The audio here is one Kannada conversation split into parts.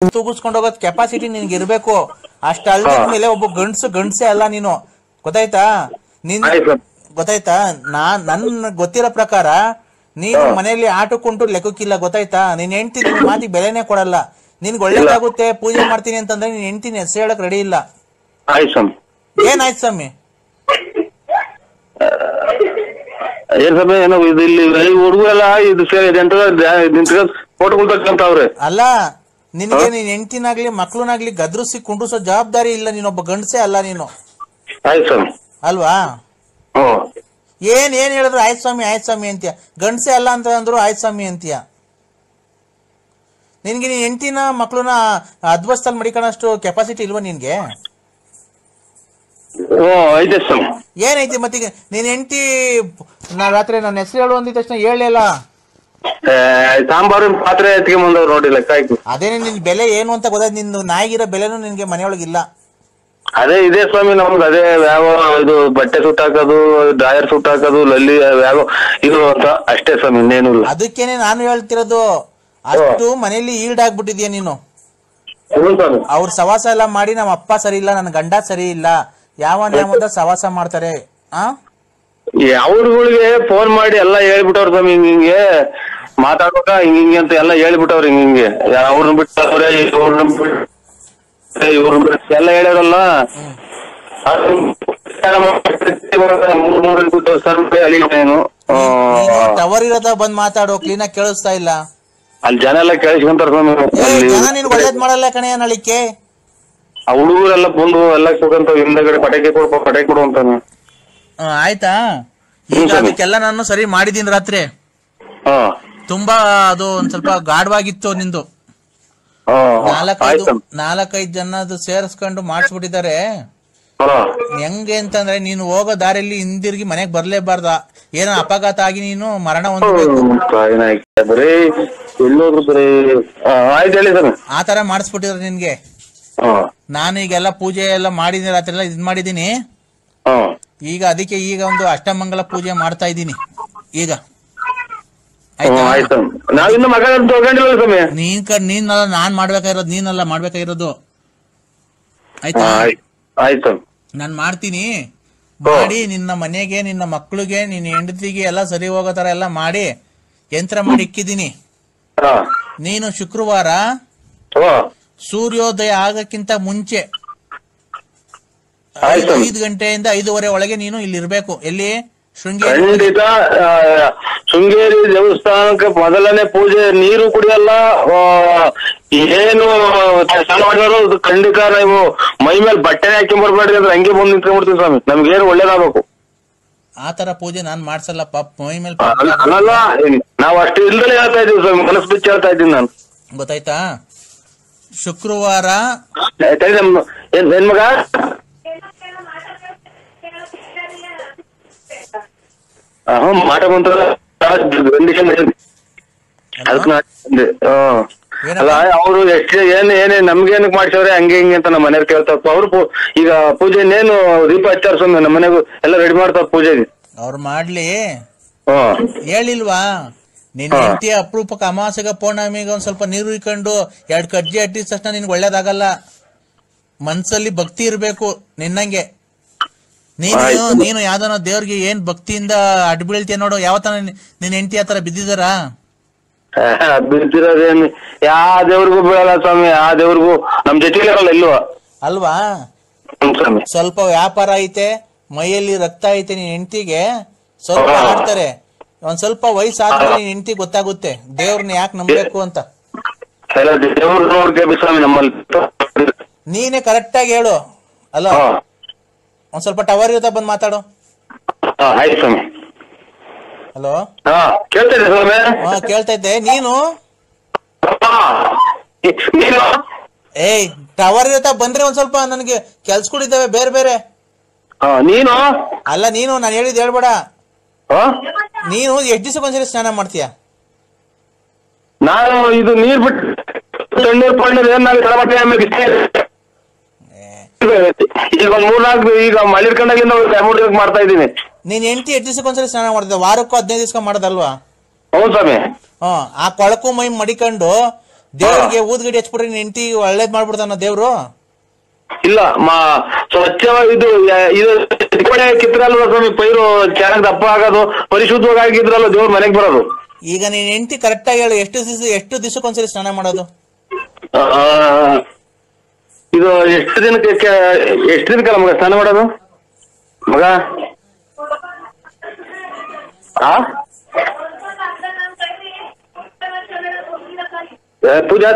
ತೂಗಿಸ್ಕೊಂಡು ಹೋಗೋದ್ ಕೆಪಾಸಿಟಿ ನಿನ್ಗೆ ಇರ್ಬೇಕು. ಅಷ್ಟ ಅಲ್ದಿದ್ಮೇಲೆ ಒಬ್ಬ ಗಂಡ್ಸೆ ಅಲ್ಲ ನೀನು, ಗೊತ್ತಾಯ್ತಾ? ಗೊತ್ತಾಯ್ತಾ? ನನ್ ಗೊತ್ತಿರೋ ಪ್ರಕಾರ ನೀನು ಮನೆಯಲ್ಲಿ ಆಟಕ್ಕುಂಟು ಲೆಕ್ಕಕ್ಕಿಲ್ಲ, ಗೊತ್ತಾಯ್ತಾ? ನೀನ್ ಹೆಂಡ್ತಿ ನಿನ್ ಮಾತಿಗೆ ಬೆಲೆನೇ ಕೊಡಲ್ಲ. ನಿನ್ಗೆ ಒಳ್ಳೇದಾಗುತ್ತೆ ಪೂಜೆ ಮಾಡ್ತೀನಿ ಅಂತಂದ್ರೆ ನೀನ್ ಹೆಂಡ್ತಿನ ಹೆಸರು ಹೇಳಕ್ ರೆಡಿ ಇಲ್ಲ. ಏನಾಯ್ತು ಸ್ವಾಮಿ? ಅಲ್ಲ, ನಿನ್ಗೆ ನೀನ್ ಹೆಂಡ್ತಿನಾಗ್ಲಿ ಮಕ್ಳನಾಗ್ಲಿ ಗದ್ರಿಸಿ ಕುಂಡ್ರಿಸೋ ಜವಾಬ್ದಾರಿ ಇಲ್ಲ. ನೀನೊಬ್ಬ ಗಂಡಸೆ ಅಲ್ಲ ನೀನು, ಅಲ್ವಾ? ಏನ್ ಹೇಳಿದ್ರು ಆಯ್ತು ಸ್ವಾಮಿ ಅಂತೀಯ. ಗಂಡಸೆ ಅಲ್ಲ ಅಂತ ಅಂದ್ರು ಆಯ್ತು ಸ್ವಾಮಿ ಅಂತೀಯ. ನಿನ್ಗೆ ನೀನ್ ಹೆಂಡ್ತಿನ ಮಕ್ಳನ್ನ ಅದ್ವಸ್ತಲ್ಲಿ ಮಡಿಕೊಳ್ಳೋಷ್ಟು ಕೆಪಾಸಿಟಿ ಇಲ್ವಾ ನಿನ್ಗೆ? ಏನೈತಿ ಮತ್ತೀಗ? ನೀನ್ ಹೆಂಡ್ತಿ ರಾತ್ರಿ ನನ್ನ ಹೆಸರು ಹೇಳು ಅಂದಿದ ತಕ್ಷಣ ಹೇಳಲಿಲ್ಲ. ಸಾಂಬಾರು ಪಾತ್ರೆ ನೋಡಿಲ್ಲ. ಅದೇನೆ ನಿನ್ ಬೆಲೆ ಏನು ಅಂತ ಗೊತ್ತಾಯ್ತು. ನಿಂದು ನಾಯಿಗಿರೋ ಬೆಲೆನೂ ನಿನ್ಗೆ ಮನೆಯೊಳಗಿಲ್ಲ. ಅದೇ ಇದೆ ಸ್ವಾಮಿ, ನಮ್ಗೆ ಅದೇ ಯಾವ ಇದು ಬಟ್ಟೆ ಸುಟ್ಟ ಹಾಕೋದು, ಡ್ರಾಯರ್ ಸುಟ್ಟ ಹಾಕೋದು, ಲಲ್ಲಿ ಯಾವ ಇದು ಅಂತ ಅಷ್ಟೇ ಸ್ವಾಮಿ, ಇನ್ನೇನು ಇಲ್ಲ. ಅದಕ್ಕೇನೆ ನಾನು ಹೇಳ್ತಿರೋದು, ಅಷ್ಟು ಮನೇಲಿ ಈಲ್ಡಾಗ್ಬಿಟ್ಟಿದ್ಯಾ ನೀನು. ಅವ್ರ ಸವಾಸ ಎಲ್ಲ ಮಾಡಿ ನಮ್ಮ ಅಪ್ಪ ಸರಿ ಇಲ್ಲ, ನನ್ನ ಗಂಡ ಸರಿ ಇಲ್ಲ, ಯಾವ ಸವಾಸ ಮಾಡ್ತಾರೆ. ಅವ್ರಗಳಿಗೆ ಫೋನ್ ಮಾಡಿ ಎಲ್ಲ ಹೇಳ್ಬಿಟ್ಟವ್ರ ಸ್ವಾಮಿ, ಹಿಂಗೆ ಮಾತಾಡ್ಬೇಕ ಹಿಂಗೆ ಅಂತ ಎಲ್ಲ ಹೇಳ್ಬಿಟ್ಟವ್ರ. ಹಿಂಗೆ ಅವ್ರನ್ನ ಬಿಟ್ಟವ್ರೆ, ಇವ್ರನ್ನ ಎಲ್ಲ ಹೇಳ್ಯಾರಲ್ಲ. ಟವರ್ ಇರೋದ ಬಂದ್ ಮಾತಾಡೋ, ಕ್ಲೀನಾಗಿ ಕೇಳಿಸ್ತಾ ಇಲ್ಲ. ಅಲ್ಲಿ ಜನ ಎಲ್ಲ ಕೇಳಿಸ್ಕೊಂತಾರ ಸ್ವಾಮಿ. ಜನ ನೀನ್ ಒಳ್ಳೇದ್ ಮಾಡಲ್ಲ ಕಣೆ ನಳಿಕೆ. ಆ ಹುಡುಗರೆಲ್ಲ ಬಂದು ಎಲ್ಲ ಕೂಗಂತ ಹಿಂದಗಡೆ ಪಟಾಕಿ ಕೊಡು ಅಂತಾನೆ. ಆಯ್ತಾ? ಈಗ ಅದಕ್ಕೆಲ್ಲ ನಾನು ಸರಿ ಮಾಡಿದೀನಿ ರಾತ್ರಿ. ತುಂಬಾ ಅದು ಒಂದ್ ಸ್ವಲ್ಪ ಗಾಢವಾಗಿತ್ತು ನಿಂದು. 4-5 ಜನದು ಸೇರಿಸ್ಕೊಂಡು ಮಾಡಿಸ್ಬಿಟ್ಟಿದ್ದಾರೆ. ಹೆಂಗೆ ಅಂತಂದ್ರೆ ನೀನು ಹೋಗೋ ದಾರಿಯಲ್ಲಿ ಹಿಂದಿರುಗಿ ಮನೆಗ್ ಬರ್ಲೇಬಾರ್ದ. ಏನೋ ಅಪಘಾತ ಆಗಿ ನೀನು ಮರಣ ಹೊಂದಬೇಕು, ಆತರ ಮಾಡಿಸ್ಬಿಟ್ಟಿದ್ರು ನಿನ್ಗೆ. ನಾನು ಈಗೆಲ್ಲ ಪೂಜೆ ಎಲ್ಲ ಮಾಡಿದೀನಿ, ರಾತ್ರಿ ಎಲ್ಲ ಇದ್ ಮಾಡಿದೀನಿ. ಈಗ ಅದಕ್ಕೆ ಈಗ ಒಂದು ಅಷ್ಟಮಂಗಲ ಪೂಜೆ ಮಾಡ್ತಾ ಇದ್ದೀನಿ ಈಗ. ನೀನಲ್ಲ ನಾನ್ ಮಾಡ್ಬೇಕಾಗಿರೋದು, ನೀನಲ್ಲ ಮಾಡ್ಬೇಕಾಗಿರೋದು. ಆಯ್ತಾ? ನಾನ್ ಮಾಡ್ತೀನಿ. ಮಾಡಿ ನಿನ್ನ ಮನೆಗೆ, ನಿನ್ನ ಮಕ್ಳಿಗೆ, ನಿನ್ನ ಹೆಂಡತಿಗೆ ಎಲ್ಲ ಸರಿ ಹೋಗೋ ತರ ಎಲ್ಲ ಮಾಡಿ ಯಂತ್ರ ಮಾಡಿ ಇಕ್ಕಿದೀನಿ. ನೀನು ಶುಕ್ರವಾರ ಸೂರ್ಯೋದಯ ಆಗಕ್ಕಿಂತ ಮುಂಚೆ 5 ಗಂಟೆಯಿಂದ 5:15 ಒಳಗೆ ನೀನು ಇಲ್ಲಿ ಇರ್ಬೇಕು. ಎಲ್ಲಿ? ಶೃಂಗೇರಿ ದೇವಸ್ಥಾನಕ್ಕೆ ಮೊದಲನೇ ಪೂಜೆ. ನೀರು ಕುಡಿಯಲ್ಲ, ಏನು ಸ್ನಾನ ಮಾಡಿದ್ರು ಖಂಡಿತ ನೀವು ಮೈ ಮೇಲೆ ಬಟ್ಟೆ ಹಾಕಿ ಬರ್ಬೇಡ್ರಿ ಅಂದ್ರೆ ಹಂಗೆ ಬಂದು ನಿಂತ್ಕೊಂಡ್ಬಿಡ್ತೀವಿ ಸ್ವಾಮಿ. ನಮ್ಗೇನು ಒಳ್ಳೇದಾಗಬೇಕು. ಆತರ ಪೂಜೆ ನಾನ್ ಮಾಡ್ಸಲ್ಲ ಪಾಪ. ಮೈ ಮೇಲೆ ಅಲ್ಲ, ನಾವ್ ಅಷ್ಟು ಇಲ್ದಲೇ ಹೇಳ್ತಾ ಇದೀವಿ ಸ್ವಾಮಿ, ಮನಸ್ಸು ಬಿಚ್ಚಿ ಹೇಳ್ತಾ ಇದ್ದೀನಿ ನಾನು. ಗೊತ್ತಾಯ್ತಾ? ಶುಕ್ರವಾರ ಏನ್ ಮಗ ಮಾಟ ಬಂತ ಅಲ್ಲ, ಅವ್ರು ಎಷ್ಟು ಏನೇ ನಮ್ಗೇನಕ್ ಮಾಡ್ಸವ್ರೆ ಹಂಗೆ ಹಿಂಗೆ ಅಂತ ನಮ್ಮ ಮನೆಯವ್ರು ಕೇಳ್ತಾರ. ಅವ್ರು ಈಗ ಪೂಜೆ ಇನ್ನೇನು ದೀಪ ಹಚ್ಚಾರ ಸ್ವಾಮಿ, ನಮ್ಮ ಮನೆಗೂ ಎಲ್ಲ ರೆಡಿ ಮಾಡ್ತಾರ ಪೂಜೆಗೆ. ಅವ್ರು ಮಾಡ್ಲಿ. ಹೇಳಿಲ್ವಾ ನಿನ್ ಹೆಂಡತಿ ಅಪರೂಪಕ್ಕೆ ಅಮಾವಾಸ್ಯೆಗ ಪೌರ್ಣಮಿಗ ಒಂದ್ ಸ್ವಲ್ಪ ನೀರು ಇಕ್ಕೊಂಡು 2 ಕಜ್ಜಿ ಅಟ್ಟಿದ ತಕ್ಷಣ ನಿನ್ಗೆ ಒಳ್ಳೇದಾಗಲ್ಲ. ಮನ್ಸಲ್ಲಿ ಭಕ್ತಿ ಇರ್ಬೇಕು ನಿನ್ನಂಗೆ. ನೀನು ಯಾವ್ದಾನ ದೇವ್ರಿಗೆ ಏನ್ ಭಕ್ತಿಯಿಂದ ಅಡ್ಡ ಬೀಳ್ತೀಯ ನೋಡು. ಯಾವತ್ತನ ನಿನ್ ಹೆಂಡತಿ ಆತರ ಬಿದ್ದಿದಾರ? ಬಿದ್ದಿರೋದೇನು ಯಾವ ದೇವ್ರಿಗೂ ಬೀಳಲ್ಲ ಸ್ವಾಮಿ. ಆ ದೇವ್ರಿಗೂ ನಮ್ ಜೊತೆಗೆ ಇಲ್ವ ಅಲ್ವಾ? ಸ್ವಲ್ಪ ವ್ಯಾಪಾರ ಐತೆ, ಮೈಯಲ್ಲಿ ರಕ್ತ ಐತೆ, ನಿನ್ ಹೆಂಡತಿಗೆ ಸ್ವಲ್ಪ ಆಡ್ತಾರೆ. ಒಂದ್ ಸ್ವಲ್ಪ ವಯಸ್ಸಾದ್ಮೇಲೆ ನಿನ್ ಹೆಂಡತಿ ಗೊತ್ತಾಗುತ್ತೆ ದೇವ್ರನ್ನ ಯಾಕೆ ನಂಬೇಕು ಅಂತ. ನೀನೇ ಕರೆಕ್ಟ್ ಆಗಿ ಹೇಳು. ಅಲ್ಲ, ಒಂದ್ ಸ್ವಲ್ಪ ಟವರ್ ಇರುತ್ತಾ ಬಂದ್ ಮಾತಾಡು. ಹಲೋ, ಕೇಳ್ತೈತೆ. ನೀನು ಏಯ್ ಟವರ್ ಇರುತ್ತಾ ಬಂದ್ರೆ ಒಂದ್ ಸ್ವಲ್ಪ ನನ್ಗೆ ಕೆಲ್ಸಗಳಿದ್ದಾವೆ ಬೇರೆ ಬೇರೆ. ನೀನು ಅಲ್ಲ, ನೀನು ನಾನು ಹೇಳಿದ್ ಹೇಳ್ಬೇಡ. ನೀನು ಎಷ್ಟ್ ದಿವಸಕ್ಕೊಂದ್ಸರಿ ಸ್ನಾನ ಮಾಡ್ತೀಯ? ನಾನು ಇದು ನೀರ್ ಬಿಟ್ಟು ಈಗ 3-4 ಈಗ ಮಳೆ ಕಂಡಾಗಿಂದ ಮಾಡ್ತಾ ಇದ್ದೀನಿ. ನೀನ್ ಹೆಂಡತಿ 8 ದಿವಸಕ್ಕೊಂದ್ಸರಿ ಸ್ನಾನ ಮಾಡ್ತಿದ್ದ, ವಾರಕ್ಕೂ 15 ದಿವಸ ಮಾಡೋದಲ್ವಾ? ಹೌದು ಸ್ವಾಮಿ. ಆ ಕೊಳಕು ಮೈ ಮಡಿಕೊಂಡು ದೇವ್ರಿಗೆ ಊದ್ಗಡಿ ಹಚ್ಬಿಟ್ರೆ ನಿನ್ ಹೆಂಡತಿ ಒಳ್ಳೇದ್ ಮಾಡ್ಬಿಡ್ತಾನ ದೇವ್ರು. ಇಲ್ಲ ಸ್ವಚ್ಛವಾಗಿ ಇದು ಕಿತ್ರ ಅಲ್ವಾ ಸ್ವಾಮಿ, ಪೈರು ಚೆನ್ನಾಗಿ ದಪ್ಪ ಆಗೋದು, ಪರಿಶುದ್ಧವಾಗಿ ಆಗಿದ್ರಲ್ಲ ದೇವ್ರ ಮನೆಗೆ ಬರೋದು. ಈಗ ನೀನ್ ಹೆಂಡತಿ ಕರೆಕ್ಟ್ ಆಗಿ ಹೇಳು, ಎಷ್ಟು ದಿವಸಕ್ಕೊಂದ್ಸರಿ ಸ್ನಾನ ಮಾಡೋದು? ಇದು ಎಷ್ಟು ದಿನಕ್ಕಲ್ಲ ಮಗ ಸ್ನಾನ ಮಾಡೋದು ಮಗ? ಪೂಜಾ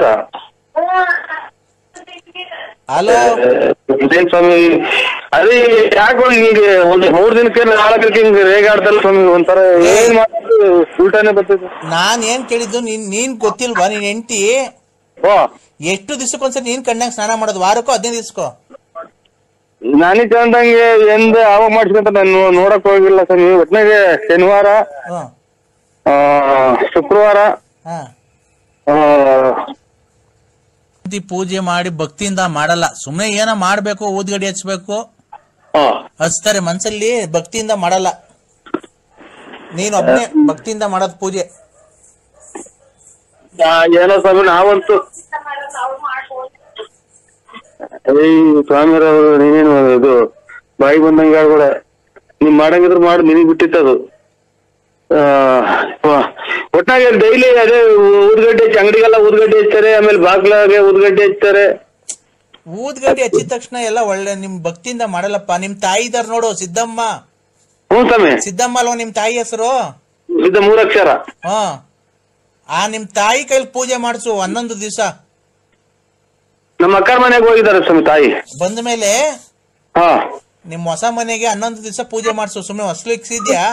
ಹಲೋ ಇದೇನ್ ಸ್ವಾಮಿ, ಅದೇ ಯಾಕೋ ಹಿಂಗೆ ಒಂದು 3 ದಿನಕ್ಕೆ 4 ದಿನಕ್ಕೆ ಹಿಂಗೆ ರೇಗಾಡ್ತಲ್ಲ ಸ್ವಾಮಿ, ಒಂಥರ ಏನ್ ಮಾಡೋದು ಉಲ್ಟಾನೆ ಬರ್ತದೆ. ನಾನ್ ಏನ್ ಕೇಳಿದ್ದು, ನೀನ್ ಗೊತ್ತಿಲ್ವಾ ನಿನ್ ಹೆಂಡತಿ ಎಷ್ಟು ದಿವಸಕ್ಕೊಂದ್ಸರಿ ನೀನ್ ಕಣ್ಣಾಗ ಸ್ನಾನ ಮಾಡೋದು? ವಾರಕ್ಕೋ 15 ದಿವಸಕ್ಕೋ? ನಾನೀಗ ಕಂಡಂಗೆ ಆವಾಗ ಮಾಡಿಸ್ಕೊಂತ ನಾನು ನೋಡಕ್ ಹೋಗಿಲ್ಲ ಸ್ವಾಮಿ. ಒಟ್ನಾಗೆ ಶನಿವಾರ, ಶುಕ್ರವಾರ ಪೂಜೆ ಮಾಡಿ ಭಕ್ತಿಯಿಂದ ಮಾಡಲ್ಲ, ಸುಮ್ನೆ ಏನ ಮಾಡ್ಬೇಕು, ಊದ್ಗಡಿ ಹಚ್ಬೇಕು ಹಚ್ತಾರೆ ಮನ್ಸಲ್ಲಿ, ಭಕ್ತಿಯಿಂದ ಮಾಡಲ್ಲ. ನೀನ್ ಒಬ್ನೇ ಭಕ್ತಿಯಿಂದ ಮಾಡೋದ್ ಪೂಜೆ. ಏನೋ ಸ್ವಾಮಿ, ನಾವಂತೂ ಸ್ವಾಮಿರವರು ನೀನೇನು ಇದು ಬಾಯಿ ಬಂದಂಗೆ ಕೂಡ ನೀವ್ ಮಾಡಂಗಿದ್ರು ಮಾಡಿ ನಿನಗ್ ಬಿಟ್ಟಿತ್ತದು. ಒಟ್ನಾಗೆ ಡೈಲಿ ಅದೇ ಊದ್ಗಡ್ಡೆ ಹಚ್ಚಿ, ಅಂಗಡಿಗೆಲ್ಲ ಊದ್ಗಡ್ಡೆ ಹಚ್ತಾರೆ, ಆಮೇಲೆ ಬಾಗ್ಲಾಗೆ ಊದ್ಗಡ್ಡೆ ಹಚ್ತಾರೆ. ಊದ್ಗಡ್ಡೆ ಹಚ್ಚಿದ ತಕ್ಷಣ ಎಲ್ಲ ಒಳ್ಳೆ ನಿಮ್ ಭಕ್ತಿಯಿಂದ ಮಾಡಲ್ಲಪ್ಪ. ನಿಮ್ ತಾಯಿ ಇದಾರ ನೋಡು, ಸಿದ್ದಮ್ಮ. ಹ್ಞೂ ಸ್ವಾಮಿ. ಸಿದ್ದಮ್ಮ ಅಲ್ವಾ ನಿಮ್ ತಾಯಿ ಹೆಸರು? ಸಿದ್ದ 3 ಅಕ್ಷರ. ಆ ನಿಮ್ ತಾಯಿ ಕೈಲಿ ಪೂಜೆ ಮಾಡಿಸು 11 ದಿವಸ. ನಮ್ಮ ಅಕ್ಕರ ಮನೆಗೆ ಹೋಗಿದ್ದಾರೆ ಸ್ವಾಮಿ ತಾಯಿ. ಬಂದ ಮೇಲೆ ನಿಮ್ ಹೊಸ ಮನೆಗೆ 11 ದಿವಸ ಪೂಜೆ ಮಾಡಿಸು. ಸುಮ್ನೆ ಹೊಸಲು ಇಕ್ಸಿದ್ಯಾ?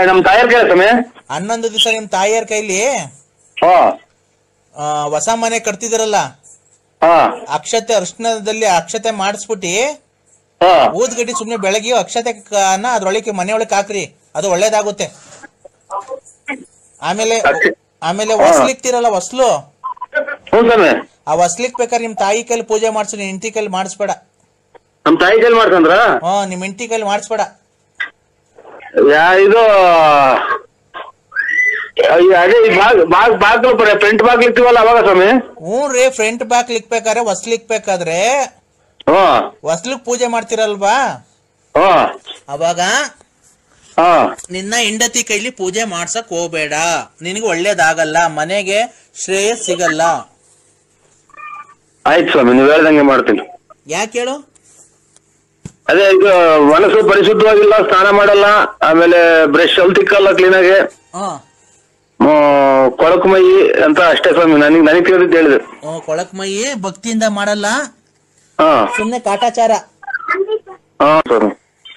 ನಮ್ ತಾಯಿಯರ್ ಕೈ ಸ್ವಾಮಿ 11 ದಿವಸ ನಿಮ್ ತಾಯಿಯರ್ ಕೈಲಿ ಹೊಸ ಮನೆ ಕಟ್ತಿದಿರಲ್ಲ, ಅಕ್ಷತೆ ಅರ್ಶನದಲ್ಲಿ ಅಕ್ಷತೆ ಮಾಡಿಸ್ಬಿಟ್ಟಿ ಊದ್ಗಡ್ಡಿ ಸುಮ್ನೆ ಬೆಳಗ್ಗೆ ಅಕ್ಷತೆ ಅದ್ರೊಳಗೆ ಮನೆಯೊಳಗೆ ಹಾಕ್ರಿ, ಅದು ಒಳ್ಳೇದಾಗುತ್ತೆ. ಆಮೇಲೆ ಹೊಸ್ಲಿಕ್ತಿರಲ್ಲ, ಹೊಸ್ಲು, ಆ ಹೊಸ್ಲಿಕ್ ಬೇಕಾದ್ರೆ ನಿಮ್ ತಾಯಿ ಕೈಲಿ ಪೂಜೆ ಮಾಡ್ಸು, ನಿಮ್ ಹೆಂಡತಿ ಕೈಲಿ ಮಾಡಿಸ್ಬೇಡ. ನಮ್ ತಾಯಿ ಕೈಲಿ ಮಾಡ್ಸಂದ್ರ? ನಿಮ್ ಹೆಂಡತಿ ಕೈಲಿ ಮಾಡಿಸ್ಬೇಡ. ಇದು ಅದೇ ಬಾಗ್ಲು ಫ್ರಂಟ್ ಬಾಗ್ಲು ಇರ್ತೀವಲ್ಲ ಅವಾಗ ಸ್ವಾಮಿ? ಹ್ಞೂ ರೀ, ಫ್ರಂಟ್ ಬಾಗ್ಲು ಇಕ್ಬೇಕಾದ್ರೆ ಹೊಸ್ಲಿಕ್ಬೇಕಾದ್ರೆ ಹೊಸ್ಲಿಕ್ ಪೂಜೆ ಮಾಡ್ತಿರಲ್ವಾ, ಅವಾಗ ನಿನ್ನ ಹೆಂಡತಿ ಕೈಲಿ ಪೂಜೆ ಮಾಡ್ಸಕ್ ಹೋಗ್ಬೇಡ, ನಿನಗೆ ಒಳ್ಳೇದಾಗಲ್ಲ, ಮನೆಗೆ ಶ್ರೇಯಸ್ ಸಿಗಲ್ಲ. ಆಯ್ತು ಸ್ವಾಮಿ, ನೀವ್ ಹೇಳ್ದಂಗೆ ಮಾಡ್ತೀನಿ. ಯಾಕೆ ಹೇಳು? ಅದೇ ಈಗ ಮನಸ್ಸು ಪರಿಶುದ್ಧವಾಗಿಲ್ಲ, ಸ್ನಾನ ಮಾಡಲ್ಲ, ಆಮೇಲೆ ಬ್ರಷ್ ಅಲ್ಲಿ ತಿಕ್ಕಲ್ಲ ಕ್ಲೀನಾಗೆ, ಕೊಳಕು ಮೈ ಅಂತ ಅಷ್ಟೇ ಸ್ವಾಮಿ. ನನಗೆ ತಿಳಿದಿದ್ದು ಹೇಳಿದೆ. ಕೊಳಕ್ ಮೈ ಭಕ್ತಿಯಿಂದ ಮಾಡಲ್ಲ, ಸುಮ್ನೆ ಕಾಟಾಚಾರ.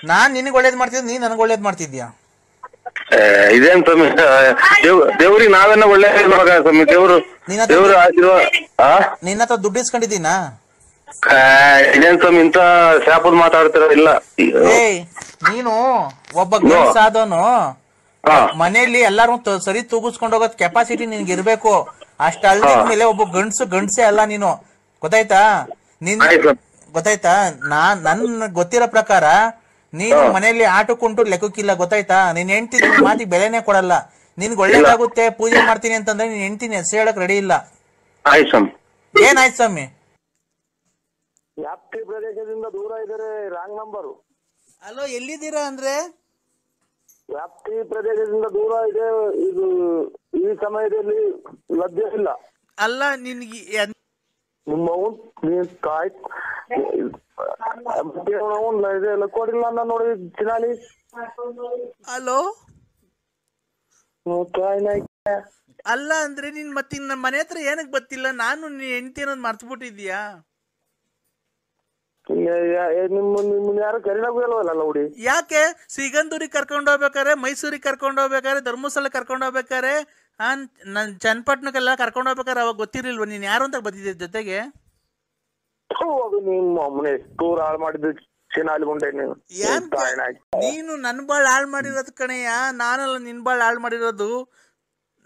ನಾನ್ ನಿನಗ್ ಒಳ್ಳೇದ್ ಮಾಡ್ತಿದ್ದೆ, ನೀನ್ ನನಗ್ ಒಳ್ಳೇದ್ ಮಾಡ್ತಿದ್ಯಾ? ಇದೇನ್ ಸ್ವಾಮಿ, ದೇವ್ರಿಗೆ ನಾವೇನ ಒಳ್ಳೆ ಸ್ವಾಮಿ, ದೇವ್ರು ನಿನ್ನ ಹತ್ರ ದುಡ್ಡು ಇಸ್ಕೊಂಡಿದ್ದೀನಾ? ಇದೇನ್ ಸ್ವಾಮಿ ಇಂತ ಶಾಪದ್ ಮಾತಾಡ್ತಿರ? ಇಲ್ಲ, ನೀನು ಒಬ್ಬ ಗಂಡಸ ಆದವನು, ಮನೆಯಲ್ಲಿ ಎಲ್ಲಾರು ಸರಿ ತೂಗಿಸ್ಕೊಂಡು ಹೋಗೋದ್ ಕೆಪಾಸಿಟಿ ನಿನ್ಗೆ ಇರ್ಬೇಕು. ಅಷ್ಟ ಅಲ್ದಿದ ಮೇಲೆ ಒಬ್ಬ ಗಂಡಸೇ ಅಲ್ಲ ನೀನು, ಗೊತ್ತಾಯ್ತಾ? ಗೊತ್ತಾಯ್ತಾ? ನನ್ ಗೊತ್ತಿರೋ ಪ್ರಕಾರ ನೀನು ಮನೆಯಲ್ಲಿ ಆಟಕ್ಕುಂಟು ಲೆಕ್ಕಕ್ಕಿಲ್ಲ, ಗೊತ್ತಾಯ್ತಾ? ನಿನ್ ಹೆಂಡತಿ ಮಾತಿಗೆ ಬೆಲೆನೇ ಕೊಡಲ್ಲ. ನಿನ್ಗೆ ಒಳ್ಳೇದಾಗುತ್ತೆ ಪೂಜೆ ಮಾಡ್ತೀನಿ ಅಂತಂದ್ರೆ ನಿನ್ ಹೆಂಡತಿನ ಹೆಸರು ಹೇಳಕ್ ರೆಡಿ ಇಲ್ಲ. ಏನಾಯ್ತು ಸ್ವಾಮಿ? ವ್ಯಾಪ್ತಿ ಪ್ರದೇಶದಿಂದ ದೂರ ಇದ್ದಾರೆ, ರಾಂಗ್ ನಂಬರು. ಅಲೋ, ಎಲ್ಲಿದ್ದೀರಾ ಅಂದ್ರೆ? ವ್ಯಾಪ್ತಿ ಪ್ರದೇಶದಿಂದ ದೂರ ಇದೆ, ಇದು ಈ ಸಮಯದಲ್ಲಿ ಲಭ್ಯವಿಲ್ಲ. ಅಲ್ಲ ನಿನ್ಗೆ ಕೊಡಿಲ್ಲ ನೋಡಿ ಚಿನಾಲಿ. ಹಲೋ, ಅಲ್ಲ ಅಂದ್ರೆ ನೀನ್ ಮತ್ತೆ ನನ್ನ ಮನೆ ಹತ್ರ ಏನಕ್ ಬರ್ತಿಲ್ಲ? ನಾನು ನೀನ್ ಹೆಂಡತಿ ಅನ್ನೋದು ಮರ್ತು ಬಿಟ್ಟಿದ್ಯಾ? ನಿಮ್ಮನ್ನ ಯಾರು ಕರಿನಾಗೂ ಇಲ್ವಲ್ಲ ನೋಡಿ. ಯಾಕೆ? ಸಿಗಂದೂರಿಗೆ ಕರ್ಕೊಂಡು ಹೋಗ್ಬೇಕಾರೆ, ಮೈಸೂರಿಗೆ ಕರ್ಕೊಂಡು ಹೋಗ್ಬೇಕಾರೆ, ಧರ್ಮಸ್ಥಳ ಕರ್ಕೊಂಡು ಹೋಗ್ಬೇಕಾರೆ, ನನ್ ಚನ್ನಪಟ್ಟಣಕ್ಕೆಲ್ಲ ಕರ್ಕೊಂಡು ಹೋಗ್ಬೇಕಾರೆ ಅವಾಗ ಗೊತ್ತಿರ್ಲಿಲ್ವ ನೀನ್ ಯಾರು ಅಂತ ಬಂದಿದ್ದೆ ಜೊತೆಗೆ? ನೀನು ನನ್ ಬಾಳ್ ಹಾಳ್ ಮಾಡಿರೋದು ಕಣಯ್ಯ, ನಾನಲ್ಲ ನಿನ್ ಬಾಳ್ ಹಾಳ್ ಮಾಡಿರೋದು.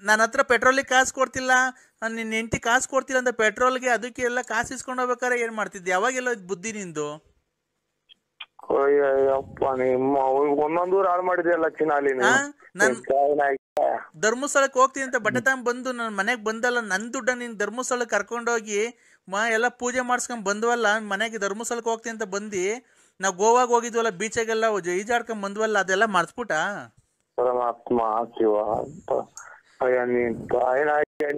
ನನ್ನ ಹತ್ರ ಪೆಟ್ರೋಲಿಗೆ ಕಾಸು ಕೊಡ್ತಿಲ್ಲ, ನಿನ್ನ ಹೆಂಡತಿ ಕಾಸು ಕೊಡ್ತಿಲ್ಲ ಅಂತ ಪೆಟ್ರೋಲ್ಗೆ ಅದಕ್ಕೆ ಎಲ್ಲ ಕಾಸು ಇಸ್ಕೊಂಡು ಹೋಗ್ಬೇಕಾರೆ ಏನ್ ಮಾಡ್ತಿದ್ದೆ? ಅವಾಗೆಲ್ಲ ಬುದ್ಧಿ ನಿಂದು? ಅಯ್ಯಪ್ಪ ನಿಮ್ಮ ಒಂದೊಂದೂರು ಹಾಳು ಮಾಡಿದೆಯಲ್ಲ ಚಿನಾಲಿ ಧರ್ಮಸ್ಥಳಕ್ಕೆ ಹೋಗ್ತೀನಿ ಅಂತ ಬಟ್ಟೆ ತಗೊಂಡ್ ಬಂದು ನನ್ನ ಮನೆಗೆ ಬಂದಲ್ಲ, ನನ್ ದುಡ್ಡ ನೀನ್ ಧರ್ಮಸ್ಥಳಕ್ಕೆ ಕರ್ಕೊಂಡೋಗಿ ಎಲ್ಲ ಪೂಜೆ ಮಾಡಿಸ್ಕೊಂಡ್ ಬಂದ್ವಲ್ಲ, ಮನೆಗೆ ಧರ್ಮಸ್ಥಳಕ್ಕೆ ಹೋಗ್ತೀನಿ ಅಂತ ಬಂದು ನಾವು ಗೋವಾಗ ಹೋಗಿದ್ವಲ್ಲ, ಬೀಚಾಗೆಲ್ಲ ಈಜಾಡ್ಕೊಂಡ್ ಬಂದ್ವಲ್ಲ, ಅದೆಲ್ಲ ಮರ್ಸ್ಬಿಟ್ಟ? ಪರಮಾತ್ಮ ಶಿವ ಅಯ್ಯ ನೀನ್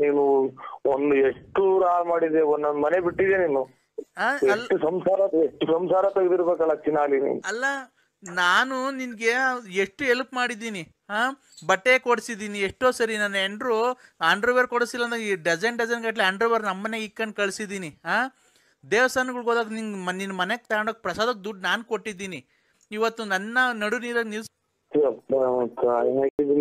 ನೀನು ಒಂದು ಎಷ್ಟು ಹಾಳು ಮಾಡಿದೆ, ಒಂದೊಂದ್ ಮನೆ ಬಿಟ್ಟಿದೆ ನೀನು. ಎಷ್ಟು ಸಂಸಾರ ತೆಗೆದಿರ್ಬೇಕಲ್ಲ ಚಿನಾಲಿ ನೀನು. ಅಲ್ಲ, ನಾನು ನಿನ್ಗೆ ಎಷ್ಟು ಹೆಲ್ಪ್ ಮಾಡಿದ್ದೀನಿ, ಬಟ್ಟೆ ಕೊಡ್ಸಿದ್ದೀನಿ ಎಷ್ಟೋ ಸರಿ. ನನ್ನ ಹೆಂಡ್ರು ಅಂಡರ್ವೇರ್ ಕೊಡಿಸಿಲ್ಲ ಅಂದ್ರೆ ಈ ಡಜನ್ ಗಟ್ಲೆ ಅಂಡರ್ವೇರ್ ನಮ್ಮನೆ ಇಕ್ಕೊಂಡು ಕಳ್ಸಿದ್ದೀನಿ. ದೇವಸ್ಥಾನಗಳಿಗೆ ಹೋದಾಗ ನಿನ್ನ ಮನೆಗೆ ತಗೊಂಡೋಗಿ ಪ್ರಸಾದಕ್ಕೆ ದುಡ್ಡು ನಾನು ಕೊಟ್ಟಿದ್ದೀನಿ. ಇವತ್ತು ನನ್ನ ನಡು ನೀರಾಗ ನಿಲ್ಸ್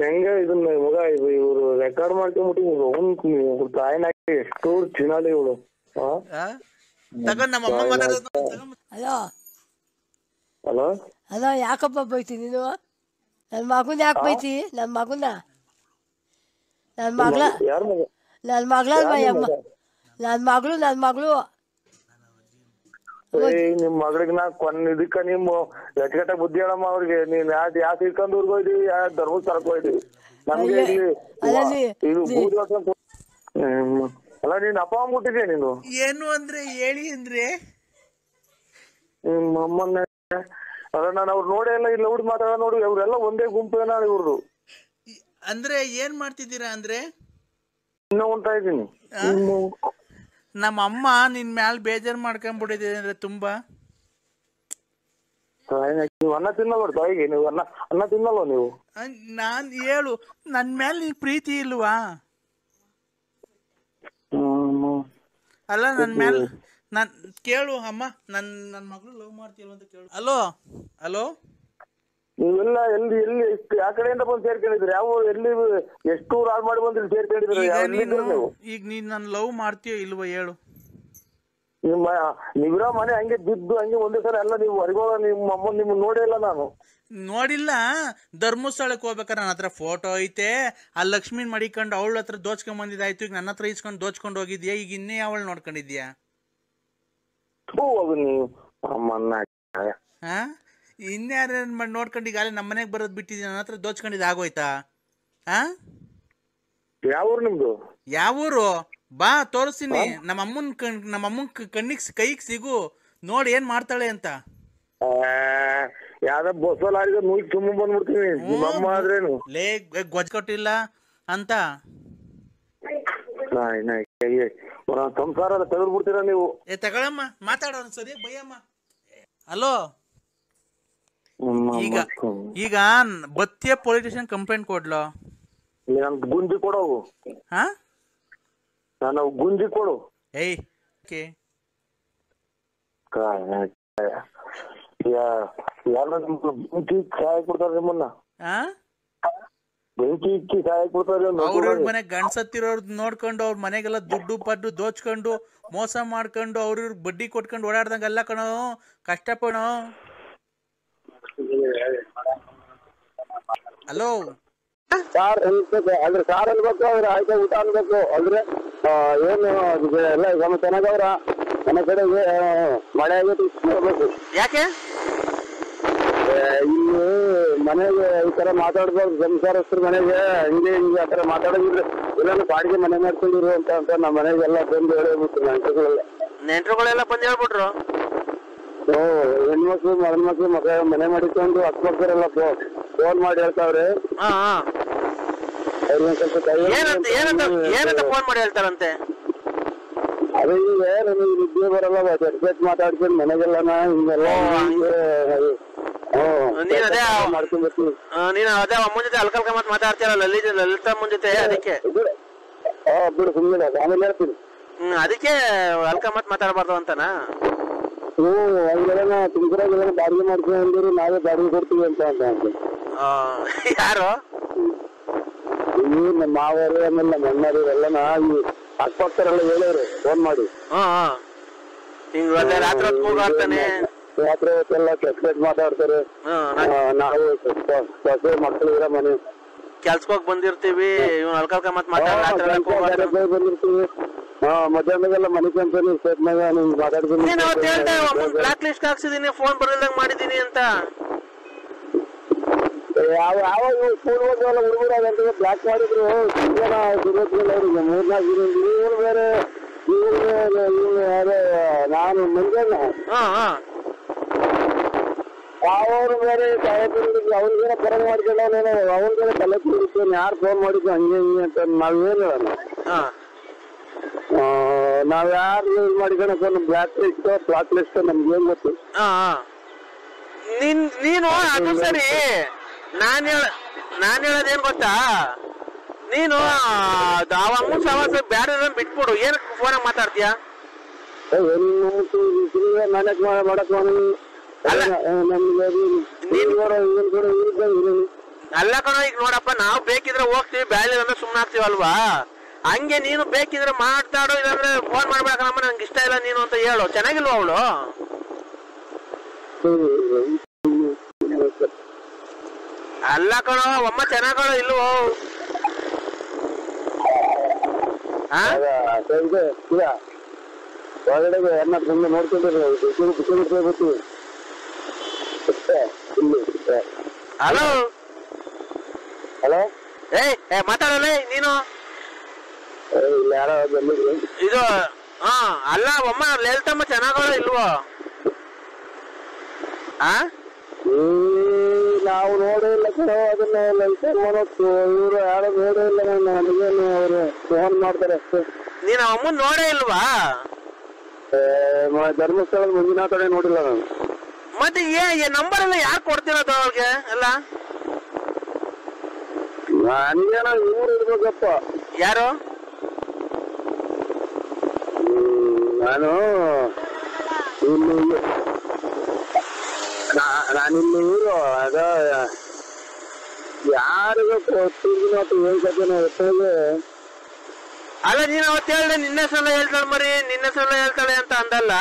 ಹೆಂಗ ಇದನ್ನ ಮಗ ಇವ್ರು ರೆಕಾರ್ಡ್ ಮಾಡ್ಕೊಂಡ್ಬಿಟ್ಟು ತಾಯಿನ ಎಷ್ಟು ಚಿನಾಲಿ ಇವಳು. ತಗೊಂಡ್ ನಮ್ಮ ಅಮ್ಮ ಮಾತಾಡೋದು. ಹಲೋ ಹಲೋ ಹಲೋ, ಯಾಕಪ್ಪ ಬೈತಿ ನೀನು? ನನ್ನ ಮಗನ ಯಾಕೆ ಬೈತಿ? ನನ್ನ ಮಗನ ನನ್ನ ಮಗಳ ನನ್ನ ಮಗಳಲ್ವ ಅಮ್ಮ, ನನ್ನ ಮಗಳು ನಿಮ್ ಮಗಳಿಗೆ ನಾ ಇದಕ್ಕ ನಿಮ್ಮ ಎಟ್ಗಟ್ಟ ಬುದ್ಧಿ ಹೇಳಮ್ಮ ಅವ್ರಿಗೆ. ನೀನ್ ಯಾವ ಶ್ರೀಕಂದೂರ್ಗ್ ಹೋಯ್ದಿವಿ, ಯಾವ ಧರ್ಮಸ್ಥಳಕ್ಕೆ ಹೋಯ್ದಿವಿ. ನಮ್ಗೆ ಇದು ಅಲ್ಲ ನೀನ್ ಅಪ್ಪ ಅಂದ್ಬಿಟ್ಟಿದ್ಯಾ ನೀನು. ಏನು ಅಂದ್ರೆ ಹೇಳಿ ಅಂದ್ರೆ ನಿಮ್ಮ ಅಮ್ಮನ್ನ ಅಲ್ಲ, ನಾನು ಅವ್ರು ನೋಡೇ ಇಲ್ಲ, ಇಲ್ಲ ಹುಡುಗ ಮಾತಾಡ ನೋಡಿ, ಅವ್ರೆಲ್ಲ ಒಂದೇ ಗುಂಪೇನ ಇವ್ರದು. ಅಂದ್ರೆ ಏನ್ ಮಾಡ್ತಿದ್ದೀರಾ ಅಂದ್ರೆ ಇನ್ನ ಉಂಟಾ ಇದ್ದೀನಿ. ನಮ್ಮ ಅಮ್ಮ ನಿನ್ ಮ್ಯಾಲ ಬೇಜಾರ್ ಮಾಡ್ಕೊಂಡ್ಬಿಟ್ಟಿದೆ ಅಂದ್ರೆ ತುಂಬಾ. ನೀವು ಅನ್ನ ತಿನ್ನಲ್ಲ ತಾಯಿಗೆ, ನೀವು ಅನ್ನ ತಿನ್ನಲ್ವ ನೀವು? ನಾನ್ ಹೇಳು, ನನ್ ಮೇಲೆ ನಿನ್ ಪ್ರೀತಿ ಇಲ್ವಾ? ಅಲ್ಲ ನನ್ ಮೇಲೆ ನಾನ್ ಕೇಳು ಅಮ್ಮ, ನನ್ನ ಮಗಳು ಲವ್ ಮಾಡ್ತೀಯಲ್ವ ಅಂತ ಕೇಳು. ಹಲೋ ನೀವೆಲ್ಲ ಎಲ್ಲಿ ಯಾವ ಕಡೆಯಿಂದ ಬಂದು ಸೇರ್ಕೊಂಡಿದ್ರಿ? ಯಾವ ಎಲ್ಲಿ ಎಷ್ಟು ಹಾಳು ಮಾಡಿ ಬಂದ್ರಿ ಸೇರ್ಕೊಂಡಿದ್ರಿ? ಈಗ ನೀನ್ ನನ್ ಲವ್ ಮಾಡ್ತೀಯೋ ಇಲ್ವ ಹೇಳು? ನೀವಿರೋ ಮನೆ ಹಂಗೆ ಬಿದ್ದು ಹಂಗೆ ಒಂದೇ ಸಲ ಎಲ್ಲ ನೀವು ಹೊರಗೋಳ, ನಿಮ್ಮ ಅಮ್ಮ ನಿಮ್ ನೋಡೇ ಇಲ್ಲ ನಾನು. ನೋಡಿಲ್ಲ. ಧರ್ಮಸ್ಥಳಕ್ಕೆ ಹೋಗ್ಬೇಕಾರೆ ನನ್ನ ಹತ್ರ ಫೋಟೋ ಐತೆ, ಆ ಲಕ್ಷ್ಮೀನ್ ಮಡಿಕೊಂಡು ಅವಳ ಹತ್ರ ದೋಚ್ಕೊಂಡ್ ಬಂದಿದ್ದಾಯ್ತು. ಈಗ ನನ್ನ ಹತ್ರ ಇಸ್ಕೊಂಡು ದೋಚ್ಕೊಂಡು ಹೋಗಿದ್ಯಾ, ಈಗ ಇನ್ನೇ ಅವಳು ನೋಡ್ಕೊಂಡಿದ್ಯಾ? ನೀವು ಅಮ್ಮನ್ನ ಇನ್ಯಾರ ನೋಡ್ಕೊಂಡು ಈಗ ನಮ್ಮ ಮನೆಗೆ ಬರೋದು ಬಿಟ್ಟಿದ್ಯಾ? ನನ್ನ ಹತ್ರ ದೋಚ್ಕೊಂಡಿದ್ದು ಆಗೋಯ್ತಾ? ಯಾವ ಊರು ನಿಮ್ದು? ಯಾವ ಊರು? ಬಾ ತೋರಿಸ್ತೀನಿ. ನಮ್ಮ ಅಮ್ಮನ್ ಕೈಗೆ ಸಿಗು, ನೋಡಿ ಏನ್ ಮಾಡ್ತಾಳೆ ಅಂತ. ಯಾವ್ದ ಬಸ್ಸಲ್ಲಿ ನೂಗಿ ತುಂಬ ಬಂದ್ಬಿಡ್ತೀನಿ. ನಿಮ್ಮಮ್ಮ ಆದ್ರೇನು ಲೇ ಗೊಜ್ಜ ಕೊಟ್ಟಿಲ್ಲ ಅಂತ ಸಂಸಾರ ತೆಗೆದ್ಬಿಡ್ತೀರಾ ನೀವು. ತಗೊಳಮ್ಮ, ಮಾತಾಡೋ ಸರಿ ಬೈಯಮ್ಮ. ಹಲೋ, ಈಗ ಬತ್ತಿಯ ಪೊಲೀಸ್ ಸ್ಟೇಷನ್ ಕಂಪ್ಲೇಂಟ್ ಕೊಡ್ಲೋ? ನನ್ ಗುಂಜಿ ಕೊಡೋವು. ನಾನು ಗುಂಜಿ ಕೊಡು. ಏಯ್ ಬೆಂಕಿ ಸಹಾಯ ಕೊಡ್ತಾರೆ ನಿಮ್ಮನ್ನ, ಬೆಂಕಿ ಇಕ್ಕಿ ಸಹಾಯ ಕೊಡ್ತಾರೆ. ಅವ್ರ ಮನೆ ಗಂಡ್ಸತ್ತಿರೋರ್ ನೋಡ್ಕೊಂಡು ಅವ್ರ ಮನೆಗೆಲ್ಲ ದುಡ್ಡು ಪಡ್ಡು ದೋಚ್ಕೊಂಡು ಮೋಸ ಮಾಡ್ಕೊಂಡು ಅವ್ರ ಬಡ್ಡಿ ಕೊಟ್ಕೊಂಡು ಓಡಾಡ್ದಂಗೆಲ್ಲ ಕಣೋ ಕಷ್ಟಪಡೋ. ಹಲೋ ಸಾರ್ ಅಂದ್ರೆ ಸಾರ್ ಅನ್ಬೇಕು, ಅವ್ರ ಆಯ್ತಾ ಊಟ ಅನ್ಬೇಕು. ಅಂದ್ರೆ ಏನು ಎಲ್ಲ ಗಮ ಚೆನ್ನಾಗವ್ರ ಮನೆ ಕಡೆಗೆ ಮಳೆ ಆಗೈತಿ ಹೋಗ್ಬೇಕು. ಯಾಕೆ ಇಲ್ಲಿ ಮನೆಗೆ ಈ ತರ ಮಾತಾಡ್ಬಾರ್ದು, ಸಂಸಾರಸ್ಥರ ಮನೆಗೆ ಹಿಂಗೆ ಆ ತರ ಮಾತಾಡೋದಿದ್ರೆ ಎಲ್ಲಾನು ಬಾಡಿಗೆ ಮನೆ ಮಾಡ್ಕೊಂಡಿರು ಅಂತ ನಮ್ಮ ಮನೆಗೆಲ್ಲ ಬಂದು ಹೇಳ್ಬಿಟ್ಟು ನೆಂಟ್ರುಗಳೆಲ್ಲ ಬಂದು ಹೇಳ್ಬಿಟ್ರು. ಹೆಣ್ಮಕ್ಳು ಮಗನ್ಮಕ್ಳು ಮನೆ ಮಾಡಿಕೊಂಡು ಅಕ್ಕಪಕ್ಕರೆಲ್ಲ ಫೋನ್ ಮಾಡಿ ಹೇಳ್ತಾವ್ರೆ. ಫೋನ್ ಮಾಡಿ ಹೇಳ್ತಾರಂತೆ. ಅದೇ ಈಗ ನನಗೆ ನಿದ್ದೆ ಬರಲ್ಲ, ಅಡ್ಜಸ್ಟ್ ಮಾತಾಡ್ಕೊಂಡು ಮನೆಗೆಲ್ಲ ಹಿಂಗೆಲ್ಲ ಮಾಡ್ಕೊಂಡ್ಬರ್ತೀನಿ. ನೀನು ಅದೇ ಅಮ್ಮನ ಜೊತೆ ಅಲ್ಕಲ್ಕ ಮಾತಾಡ್ತೀರ ಲಲಿತಾ ಅಮ್ಮನ ಜೊತೆ, ಅದಕ್ಕೆ ಬಿಡು ಸುಮ್ಮನೆ ಆಮೇಲೆ ಹೇಳ್ತೀನಿ. ಅದಕ್ಕೆ ಅಲ್ಕ ಮಾತಾಡಬಾರ್ದು ಅಂತನಾ? ಹಂಗೆಲ್ಲ ತುಮಕೂರಾಗೆಲ್ಲ ಬಾಡಿಗೆ ಮಾಡ್ಕೊಂಡ್ರಿ, ನಾವೇ ಬಾಡಿಗೆ ಕೊಡ್ತೀವಿ ಅಂತ ಯಾರು ನಮ್ಮ ಮಾವರು ಆಮೇಲೆ ನಮ್ಮ ಅಣ್ಣರು ಎಲ್ಲ ಈ ಅಕ್ಕಪಕ್ಕರೆಲ್ಲ ಹೇಳೋರು ಫೋನ್ ಮಾಡಿ. ರಾತ್ರಿ ಹೊತ್ತೆಲ್ಲ ಕೆಟ್ಟ ಮಾತಾಡ್ತಾರೆ. ನಾವು ಹೊಸ ಮಕ್ಕಳು ಇರೋ ಮನೆ ಕೆಲ್ಸಕ್ಕೆ ಬಂದಿರ್ತೀವಿ, ಬಂದಿರ್ತೀವಿ. ಮಧ್ಯಾಹ್ನದೆಲ್ಲ ಮನೆ ಕಂಪನಿ ಸ್ಟೇಟ್ನಾಗ ನಿಮ್ಗೆ ಮಾತಾಡ್ತೀನಿ. ನೀನ್ ಅವತ್ತು ಹೇಳ್ದೆ ಬ್ಲಾಕ್ ಲಿಸ್ಟ್ ಹಾಕ್ಸಿದೀನಿ ಫೋನ್ ಬರಲ್ದಂಗ್ ಮಾಡಿದೀನಿ ಅಂತ. ಯಾವ ಸ್ಕೂಲ್ ಹೋದ್ವಲ್ಲ ಹುಡುಗರು ಅದಂತ ಬ್ಲಾಕ್ ಮಾಡಿದ್ರು. ಅವ್ರಿಗೆ 3-4 ದಿನ ಇವ್ರು ಬೇರೆ ನಾನು ಮುಂಜಾನೆ ಅವರು ಬೇರೆ ಅವ್ರಿಗೇನ ಪರ ಮಾಡ್ಕೊಂಡವನೇನೋ ಅವ್ರಿಗೇನ ತಲೆ ತಿರುಗಿಸ್ತೇನೆ ಯಾರು ಫೋನ್ ಮಾಡಿದ್ದು ಹಂಗೆ ಹಿಂಗೆ ಅಂತ ನಾವೇನು ಹೇಳೋಣ. ನಾವ್ ಯಾರು ಯೂಸ್ ಮಾಡಿಕೊಂಡು ಬ್ಲಾಕ್ ಲಿಸ್ಟ್ ನಮ್ಗೆ ಏನ್ ಗೊತ್ತು. ನೀನು ಅದು ಸರಿ, ನಾನ್ ಹೇಳೋದೇನ್ ಗೊತ್ತಾ, ನೀನು ಅಮ್ಮ ಸವಾಸ ಬ್ಯಾಡ ಬಿಟ್ಬಿಡು, ಏನ್ ಫೋನ್ ಮಾತಾಡ್ತೀಯ? ಮಾಡಕ್ ಅಲ್ಲ ಕಣ, ಈಗ ನೋಡಪ್ಪ ನಾವು ಬೇಕಿದ್ರೆ ಹೋಗ್ತೀವಿ, ಬ್ಯಾಳೆ ಅಂದ್ರೆ ಸುಮ್ಮನೆ ಆಗ್ತೀವಲ್ವಾ, ಹಂಗೆ ನೀನು ಬೇಕಿದ್ರೆ ಮಾತಾಡೋ, ಇಲ್ಲಾಂದ್ರೆ ಫೋನ್ ಮಾಡ್ಬೇಕಮ್ಮ ನಂಗೆ ಇಷ್ಟ ಇಲ್ಲ ನೀನು ಅಂತ ಹೇಳು. ಚೆನ್ನಾಗಿಲ್ವ ಅವಳು? ಅಲ್ಲ ಕಣೋ ಅಮ್ಮ ಚೆನ್ನಾಗಳು ಇಲ್ವೋ? ಹೊರಗಡೆಗೆ ಎಲ್ಲ ಸುಮ್ಮನೆ ನೋಡ್ಕೊಂಡಿರ್ತೀವಿ. ಹಲೋ ಹಲೋ, ಮಾತಾಡಲ್ಲ ನೀನು? ಯಾರೋ ಬಂದಿದ್ರು ಇದು ಅಲ್ಲ ಅಮ್ಮ ಲಲಿತಮ್ಮ ಚೆನ್ನಾಗಳು ಇಲ್ವೋ? ನಾವು ನೋಡೇ ಇಲ್ಲ ಕಣೋ ಅದನ್ನ. ಇವ್ರು ಯಾರೋ ನೋಡೇ ಇಲ್ಲ, ನನಗೇನು ಅವ್ರು ಫೋನ್ ಮಾಡ್ತಾರೆ ಅಷ್ಟೇ. ನೀನ್ ಅಮ್ಮನ್ ನೋಡೇ ಇಲ್ವಾ? ಧರ್ಮಸ್ಥಳದ ಮಂಜುನಾಥನೇ ನೋಡಿಲ್ಲ ನಾನು. ಮತ್ತೆ ನಂಬರ್ ಎಲ್ಲ ಯಾರು ಕೊಡ್ತಿರೋದು ಅವ್ರಿಗೆ ಎಲ್ಲ? ನನಗೇನ ಇವ್ರು ಇರ್ಬೇಕಪ್ಪ. ಯಾರು? ನಾನು ಇಲ್ಲಿ ನಾನಿಲ್ಲಿ ಇವರು ಅದ ಯಾರಿಗೂ ಹೇಳ್ಕತ್ತೇನೆ. ಅಲ್ಲ ನೀನ್ ಅವತ್ತು ಹೇಳ್ದೆ ನಿನ್ನ ಹೆಸರೆಲ್ಲ ಹೇಳ್ತಾಳೆ ಮರಿ, ನಿನ್ನ ಹೆಸರೆಲ್ಲ ಹೇಳ್ತಾಳೆ ಅಂತ ಅಂದಲ್ಲ,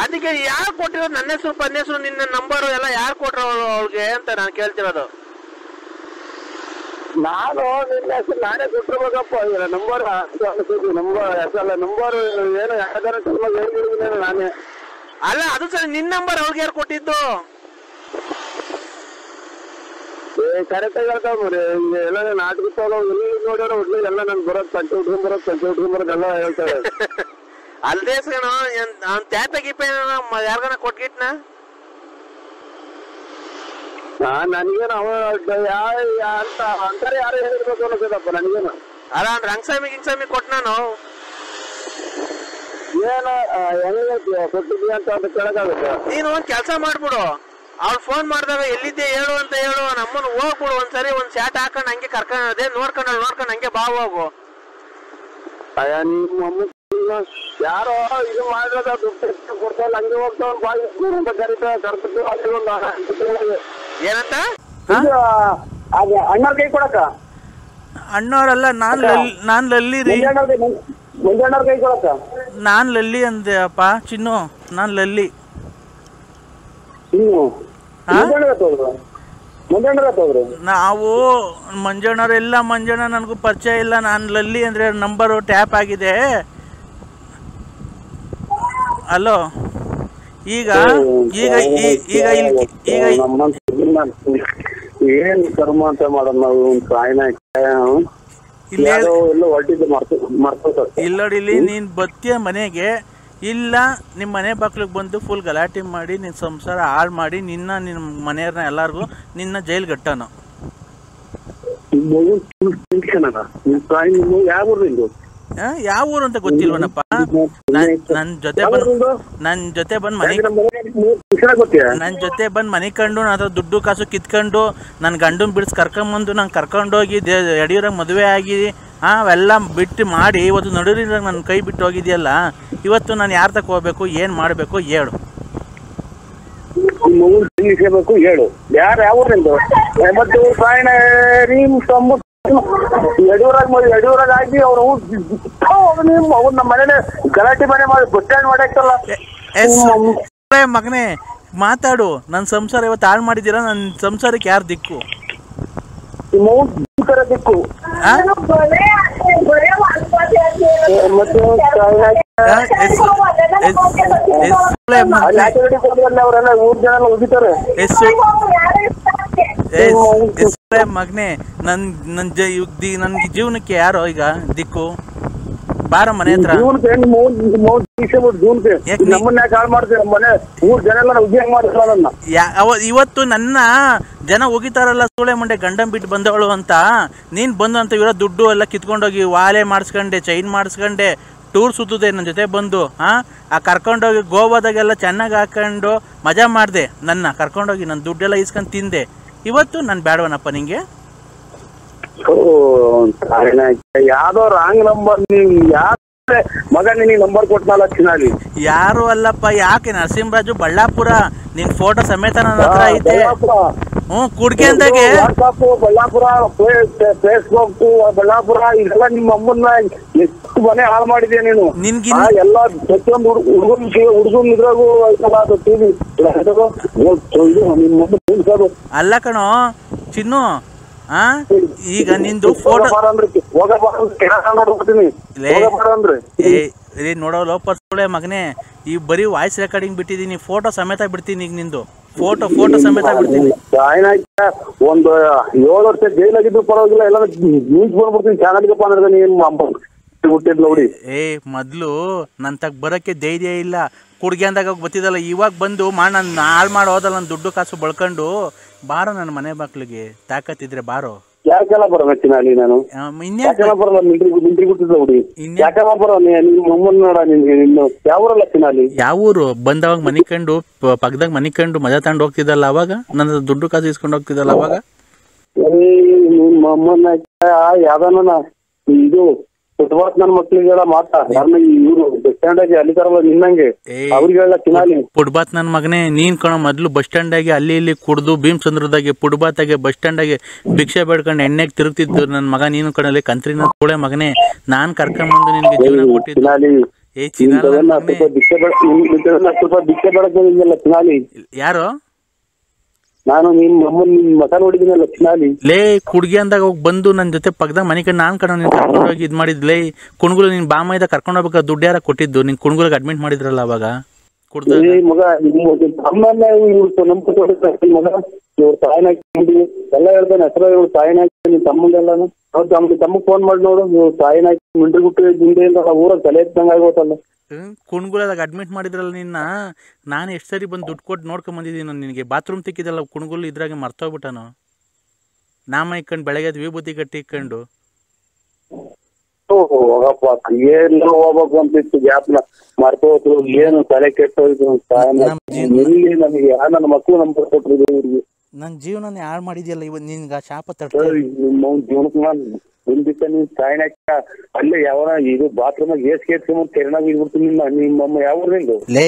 ಅದಕ್ಕೆ ಯಾರು ಕೊಟ್ಟಿರೋದು? ನನ್ನ ಹೆಸರು ಪನ್ನ ಹೆಸರು ನಿನ್ನ ನಂಬರು ಎಲ್ಲ ಯಾರು ಕೊಟ್ರ ಅವಳಿಗೆ ಅಂತ ನಾನು ಕೇಳ್ತಿರೋದು. ನಾನು ನಿನ್ನ ಹೆಸರು ನಾನೇ ಕೊಟ್ಟಿರ್ಬೇಕಪ್ಪ. ನಂಬರ್ ಹೆಸರಲ್ಲ, ನಂಬರ್ ಏನೋ ಯಾವ್ದಾರ ಹೇಳಿದ್ದೀನಿ ನಾನೇ. ಅಲ್ಲ ಅದು ಸರಿ, ನಿನ್ನ ನಂಬರ್ ಅವ್ರಿಗೆ ಯಾರು ಕೊಟ್ಟಿದ್ದು? ಕರೆಕ್ಟ್ ಆಗಿ ಹೇಳ್ತಾವ್ರಿ. ಎಲ್ಲ ನಾಟಕ ಎಲ್ಲಿ ನೋಡ್ಯಾರ ಒಡ್ಲಿ ಎಲ್ಲ ನನ್ ಬರೋದ್ ಪಂಚೆ ಉಟ್ಕೊಂಬರೋದ್ ಎಲ್ಲ ಹೇಳ್ತಾರೆ. ಅಲ್ದೇ ಸಣೋ ಅವ್ನ ತ್ಯಾತ ಗೀಪ ಯಾರ್ಗಾನ ಕೊಟ್ಗಿಟ್ನ? ನನಗೇನು ಅವ ಅಂತ ಅಂತಾರೆ ಯಾರು ಹೇಳಿರ್ಬೇಕು ಅನ್ನೋದಪ್ಪ ನನಗೇನು. ಅಲ್ಲ ರಂಗಸ್ವಾಮಿ ಗಿಂಗಸ್ವಾಮಿ ಕೊಟ್ ನಾನು ಏನು ಹೆಂಗ ಕೊಟ್ಟಿದ್ವಿ ಅಂತ ಅದು ಕೇಳಕ್ಕಾಗುತ್ತೆ. ನೀನು ಒಂದ್ ಕೆಲಸ ಮಾಡ್ಬಿಡು, ಅವ್ಳು ಫೋನ್ ಮಾಡಿದಾಗ ಎಲ್ಲಿದ್ದೆ ಹೇಳು ಅಂತ ಹೇಳು, ನಮ್ಮನ್ನ ಹೋಗ್ಬಿಡು ಒಂದ್ಸರಿ, ಒಂದ್ ಶಾಟ್ ಹಾಕೊಂಡು ಹಂಗೆ ಕರ್ಕೊಂಡೆ ನೋಡ್ಕೊಂಡು ಹಂಗೆ ಬಾ ಹೋಗು. ನಿಮ್ಮ ಯಾರೋ ಇದು ಮಾಡಿರೋದ ದುಡ್ಡು ಕೊಡ್ತಾಯಿಲ್ಲ, ಹಂಗೆ ಹೋಗ್ತಾವ ಕರಿತ ಏನಂತ ಅಣ್ಣವ್ರ ಕೈ ಕೊಡಕ? ಅಣ್ಣವ್ರಲ್ಲ, ನಾನ್ ಲಲ್ಲಿ ರೀ. ಮುಂಜಾನವ್ರ ಕೈ ಕೊಡಕ? ನಾನ್ ಲಲ್ಲಿ ಅಂದೆ ಅಪ್ಪ ಚಿನ್ನು, ನಾನ್ ಲಲ್ಲಿ. ನಾವು ಮಂಜಣ್ಣರೆಲ್ಲ ಮಂಜಣ್ಣ ನನಗೂ ಪರಿಚಯ ಇಲ್ಲ. ನಾನು ಲಲ್ಲಿ ಅಂದ್ರೆ ನಂಬರು ಟ್ಯಾಪ್ ಆಗಿದೆ. ಹಲೋ, ಈಗ ಈಗ ಈಗ ಈಗ ಏನ್ ಕರ್ಮ ಅಂತ ಮಾಡೋದು ನಾವು? ಇಲ್ಲೋಡಿಲಿ, ನೀನ್ ಬತ್ತಿಯ ಮನೆಗೆ ಇಲ್ಲ ನಿಮ್ಮ ಮನೆ ಬಾಕ್ಲಿಗೆ ಬಂದು ಫುಲ್ ಗಲಾಟೆ ಮಾಡಿ ನಿನ್ನ ಸಂಸಾರ ಹಾಳು ಮಾಡಿ ನಿನ್ನ ಮನೆಯವ್ರನ್ನ ಎಲ್ಲಾರ್ಗು ನಿನ್ನ ಜೈಲ್ ಗಟ್ಟನು. ಯಾವ ಊರು ಅಂತ ಗೊತ್ತಿಲ್ವನಪ್ಪ? ನನ್ ಜೊತೆ ಬಂದ್ ಮನೆ ಕಂಡು ಅದ್ರ ದುಡ್ಡು ಕಾಸು ಕಿತ್ಕೊಂಡು ನನ್ ಗಂಡನ್ ಬಿಡಿಸ್ ಕರ್ಕೊಂಬಂದು ನಂಗೆ ಕರ್ಕೊಂಡೋಗಿ ಯಡಿಯೂರಾಗ ಮದುವೆ ಆಗಿ ಅವೆಲ್ಲ ಬಿಟ್ಟು ಮಾಡಿ ಇವತ್ತು ನಡುವಿರಾಗ ನನ್ನ ಕೈ ಬಿಟ್ಟು ಹೋಗಿದ್ಯಲ್ಲ. ಇವತ್ತು ನಾನು ಯಾರ ತಕ ಹೋಗ್ಬೇಕು, ಏನ್ ಮಾಡ್ಬೇಕು ಹೇಳು? ಹೇಳು ಯಾರು ಯಾವ ಯಡಿಯೂರಾಗ ಆಗಿ ಅವ್ರು ನಮ್ಮ ಮನೇಲಿ ಗಲಾಟೆ ಮನೆ ಮಾಡಿ ಬಸ್ ಸ್ಟ್ಯಾಂಡ್ ಮಾಡಾಕ್ತಲ್ಲ. ಮಗನೇ ಮಾತಾಡು, ನನ್ನ ಸಂಸಾರ ಇವತ್ತು ಹಾಳು ಮಾಡಿದ್ದೀರಾ. ನನ್ನ ಸಂಸಾರಕ್ಕೆ ಯಾರು ದಿಕ್ಕು? ದಿಕ್ಕು ಮತ್ತೆ ಅವರೆಲ್ಲ ಊರ್ ಜನ ಉಗಿತಾರೆ. ಮಗನೆ ನನ್ಗೆ ಜೀವನಕ್ಕೆ ಯಾರೋ ಈಗ ದಿಕ್ಕು? ಬಾರ ಮನೆ ಹತ್ರ. ಇವತ್ತು ನನ್ನ ಜನ ಹೋಗಿತಾರಲ್ಲ ಸೂಳೆ ಮಂಡೆ ಗಂಡನ್ ಬಿಟ್ಟು ಬಂದವಳು ಅಂತ, ನೀನ್ ಬಂದು ಅಂತ ಇರೋ ದುಡ್ಡು ಎಲ್ಲ ಕಿತ್ಕೊಂಡೋಗಿ ವಾಲೆ ಮಾಡಿಸ್ಕೊಂಡೆ, ಚೈನ್ ಮಾಡಿಸ್ಕೊಂಡೆ, ಟೂರ್ ಸುತ್ತದೆ ನನ್ನ ಜೊತೆ ಬಂದು. ಆ ಕರ್ಕೊಂಡೋಗಿ ಗೋವಾದಾಗೆಲ್ಲ ಚೆನ್ನಾಗಿ ಹಾಕೊಂಡು ಮಜಾ ಮಾಡಿದೆ. ನನ್ನ ಕರ್ಕೊಂಡೋಗಿ ನನ್ನ ದುಡ್ಡೆಲ್ಲ ಇಸ್ಕೊಂಡು ತಿಂದೆ. ಇವತ್ತು ನಾನು ಬೇಡವನಪ್ಪ ನಿಂಗೆ? ಯಾವ್ದೋ ರಾಂಗ್ ನಂಬರ್. ನೀವ್ ಮಗ ನಿನಗೆ ನಂಬರ್ ಕೊಟ್ನಲ್ಲ ಚಿನಾಲಿ. ಯಾರು ಅಲ್ಲಪ್ಪ. ಯಾಕೆ? ನರಸಿಂಹರಾಜು ಬಳ್ಳಾಪುರ. ನಿನ್ ಫೋಟೋ ಸಮೇತ ನನ್ನ ಹತ್ರ ಐತೆ. ಕುಡ್ಗೆ ಅಂದಾಗೆ ಬಳ್ಳಾಪುರ, ಫೇಸ್ಬುಕ್ ಬಳ್ಳಾಪುರ ಇದೆಲ್ಲ ನಿಮ್ಮ ಅಮ್ಮನ್ನ ಎಷ್ಟು ಮನೆ ಹಾಳು ಮಾಡಿದ್ಯಾ ನೀನು. ಎಲ್ಲ ಪ್ರತಿಯೊಂದು ಹುಡುಗನ್ ಇದ್ರಾಗೂ ಅಲ್ಲ ಕಣೋ ಚಿನ್ನು. ಈಗ ನಿಂದು ಫೋಟೋ ನೋಡೋ ಲೋಪರ್ಸ್ಗಳೇ ಮಗನೇ, ಈ ಬರೀ ವಾಯ್ಸ್ ರೆಕಾರ್ಡಿಂಗ್ ಬಿಟ್ಟಿದೀನಿ, ಫೋಟೋ ಸಮೇತ ಬಿಡ್ತೀನಿ. ಈಗ ನಿಂದು ಫೋಟೋ ಸಮೇತ ಬಿಡ್ತೀನಿ. ಒಂದು 7 ವರ್ಷ ಜೈಲಾಗಿದ್ದು ಪರವಾಗಿಲ್ಲ, ಎಲ್ಲ ನ್ಯೂಸ್ ಬಂದ್ಬಿಡ್ತೀನಿ ಚಾನಲ್ಗಪ್ಪ ಅಂದ್ರೆ ನೀನ್ ಹುಟ್ಟಿದ್ಲೌಡಿ. ಮೊದ್ಲು ನನ್ ತಗ್ ಬರಕ್ಕೆ ಧೈರ್ಯ ಇಲ್ಲ. ಕುಡ್ಗೆ ಅಂದಾಗ ಗೊತ್ತಿದ್ದಲ್ಲ. ಇವಾಗ ಬಂದು ನನ್ನ ಹಾಳು ಮಾಡಿ ಹೋದಲ್ಲ ನನ್ನ ದುಡ್ಡು ಕಾಸು ಬಳ್ಕೊಂಡು. ಬಾರೋ ನನ್ನ ಮನೆ ಬಾಕ್ಲಿಗೆ, ತಾಕತ್ತಿದ್ರೆ ಬಾರೋ. ಯಾಕೆಲ್ಲ ಬರಬೇಕಿನ ಅಲ್ಲಿ ನಾನು ಯಾಕೆಲ್ಲ ಬರಲ್ಲ. ಮಿಂಟ್ರಿ ಗುಟ್ಟಿದ್ಲ ಹುಡಿ ಯಾಕೆಲ್ಲ ಬರೋ ನಿಮ್ಮಮ್ಮನ್ ನೋಡ. ನಿನ್ಗೆ ಇನ್ನು ಯಾವೂರಲ್ಲ ಚಿನಾಲಿ? ಯಾವೂರು? ಬಂದವಾಗ ಮನಿಕೊಂಡು ಪಕ್ಕದಾಗ ಮನಿಕೊಂಡು ಮಜಾ ತಗೊಂಡು ಹೋಗ್ತಿದ್ದಲ್ಲ ಅವಾಗ, ನನ್ನ ದುಡ್ಡು ಕಾಸು ಇಸ್ಕೊಂಡು ಹೋಗ್ತಿದ್ದಲ್ಲ ಅವಾಗ. ನಿಮ್ಮಮ್ಮನ ಯಾವ್ದಾನ ಇದು ಫುಟ್ಬಾಲ್ ನನ್ನ ಮಕ್ಳಿಗೆಲ್ಲ ಮಾತಾ ಇವ್ರು ಬಸ್ ಸ್ಟ್ಯಾಂಡ್ ಆಗಿ ಅಲ್ಲಿ ತರಲ್ಲ ನಿನ್ನಂಗೆ ಅವ್ರಿಗೆಲ್ಲ ಚಿನಾಲಿ. ಫುಟ್ಬಾತ್ ನನ್ನ ಮಗನೇ, ನೀನ್ ಕಣೋ ಮೊದ್ಲು ಬಸ್ ಸ್ಟ್ಯಾಂಡ್ ಆಗಿ ಅಲ್ಲಿ ಇಲ್ಲಿ ಕುಡ್ದು ಭೀಮಚಂದ್ರದಾಗೆ ಫುಟ್ಬಾತಾಗೆ ಬಸ್ ಸ್ಟ್ಯಾಂಡ್ ಆಗಿ ಭಿಕ್ಷೆ ಬೇಡ್ಕೊಂಡು ಎಣ್ಣೆಗೆ ತಿರುಗ್ತಿದ್ದು ನನ್ನ ಮಗ. ನೀನು ಕಣಲ್ಲಿ ಕಂತ್ರಿನ ಕೂಳೆ ಮಗನೇ. ನಾನ್ ಕರ್ಕೊಂಡ್ಬಂದು ನಿನ್ಗೆ ಜೀವನ ಕೊಟ್ಟಿದ್ದು. ಯಾರು? ನಾನು ನಿಮ್ಮ ಅಮ್ಮನ್ ಮತ ನೋಡಿದ್ದೀನಲ್ಲ ಚಿನಾಲಿ. ಲೇ ಕುಡ್ಗಿ ಅಂದಾಗ ಹೋಗಿ ಬಂದು ನನ್ನ ಜೊತೆ ಪಕ್ಕದಾಗ ಮನೆ ಕಡೆ ನಾನ್ ಕಣ ನೀನ್ ಕರ್ಕೊಂಡು ಹೋಗಿ ಇದ್ ಮಾಡಿದ್ಲೇ. ಕುಣ್ಗುಲು ನಿನ್ ಬಾಮೈದ ಕರ್ಕೊಂಡು ಹೋಗ್ಬೇಕಾ? ದುಡ್ಡು ಯಾರ ಕೊಟ್ಟಿದ್ದು? ನಿನ್ ಕುಣ್ಗುಲಿಗೆ ಅಡ್ಮಿಟ್ ಮಾಡಿದ್ರಲ್ಲ ಅವಾಗ ಕುಡ್ದ ಮಗ. ಅಮ್ಮನ್ನ ಮಗ ಇವ್ರ ತಾಯಿನಾಕಿ ಎಲ್ಲ ಹೇಳ್ತಾನೆ ಹೆಸರು. ಇವ್ರ ತಾಯಿನಾಕಿ ನಿನ್ ತಮ್ಮಂದೆಲ್ಲಾನು ತಮ್ಮಗ್ ಫೋನ್ ಮಾಡಿ ನೋಡು. ಇವ್ರ ತಾಯಿನಾಕಿ ಮಿಂಟ್ರಿ ಗುಟ್ಟಿ ಗುಂಡೆ ಅಂತ ಊರಾಗ ತಲೆ ಎತ್ತಂಗ ಆಗೋತಲ್ಲ. ಕುಣ್ಗುಲದಾಗ ಅಡ್ಮಿಟ್ ಮಾಡಿದ್ರಲ್ಲ ನಿನ್ನ. ನಾನು ಎಷ್ಟು ಸರಿ ಬಂದು ದುಡ್ಡು ಕೊಟ್ಟು ನೋಡ್ಕೊಂಡ್ ಬಂದಿದ್ದೀನಿ. ನಿನಗೆ ಬಾತ್ರೂಮ್ ತಿಕ್ಕಿದಲ್ಲ ಕುಣ್ಗುಲ್ ಇದ್ರಾಗೆ ಮರ್ತೋಗ್ಬಿಟ್ಟನು. ನಾಮ ಇಕ್ಕೊಂಡು ಬೆಳಗ್ಗೆ ವಿಭೂತಿ ಕಟ್ಟಿ ಇಕ್ಕೊಂಡು ಹೋಗಪ್ಪ ಏನ್ ಹೋಗ್ಬೇಕು ಅಂತಿತ್ತು. ಗ್ಯಾಪ್ನ ಮರ್ತೋದ್ರು ಏನು ತಲೆ ಕೆಟ್ಟೋಯ್ತು. ನನಗೆ ನನ್ನ ಮಕ್ಕಳು ನಂಬರ್ ಕೊಟ್ಟಿದ್ರು ಇವ್ರಿಗೆ. ನನ್ನ ಜೀವನನೇ ಹಾಳು ಮಾಡಿದ್ಯಲ್ಲ ಇವತ್ತು. ನಿನ್ಗ ಶಾಪ ತಟ್ಟ ಜೀವನಕ್ಕೆ ನಾನು ಒಂದಿಕ್ಕ ನೀನ್ ತಾಯಿನಾಕ ಅಲ್ಲೇ ಯಾವನ ಇದು ಬಾತ್ರೂಮ್ ಏಸ್ಕೊಂಡ್ ಕೆರೆನಾಗ ಇದ್ಬಿಡ್ತೀನಿ. ನಿಮ್ಮಮ್ಮ ಯಾವ ಲೇ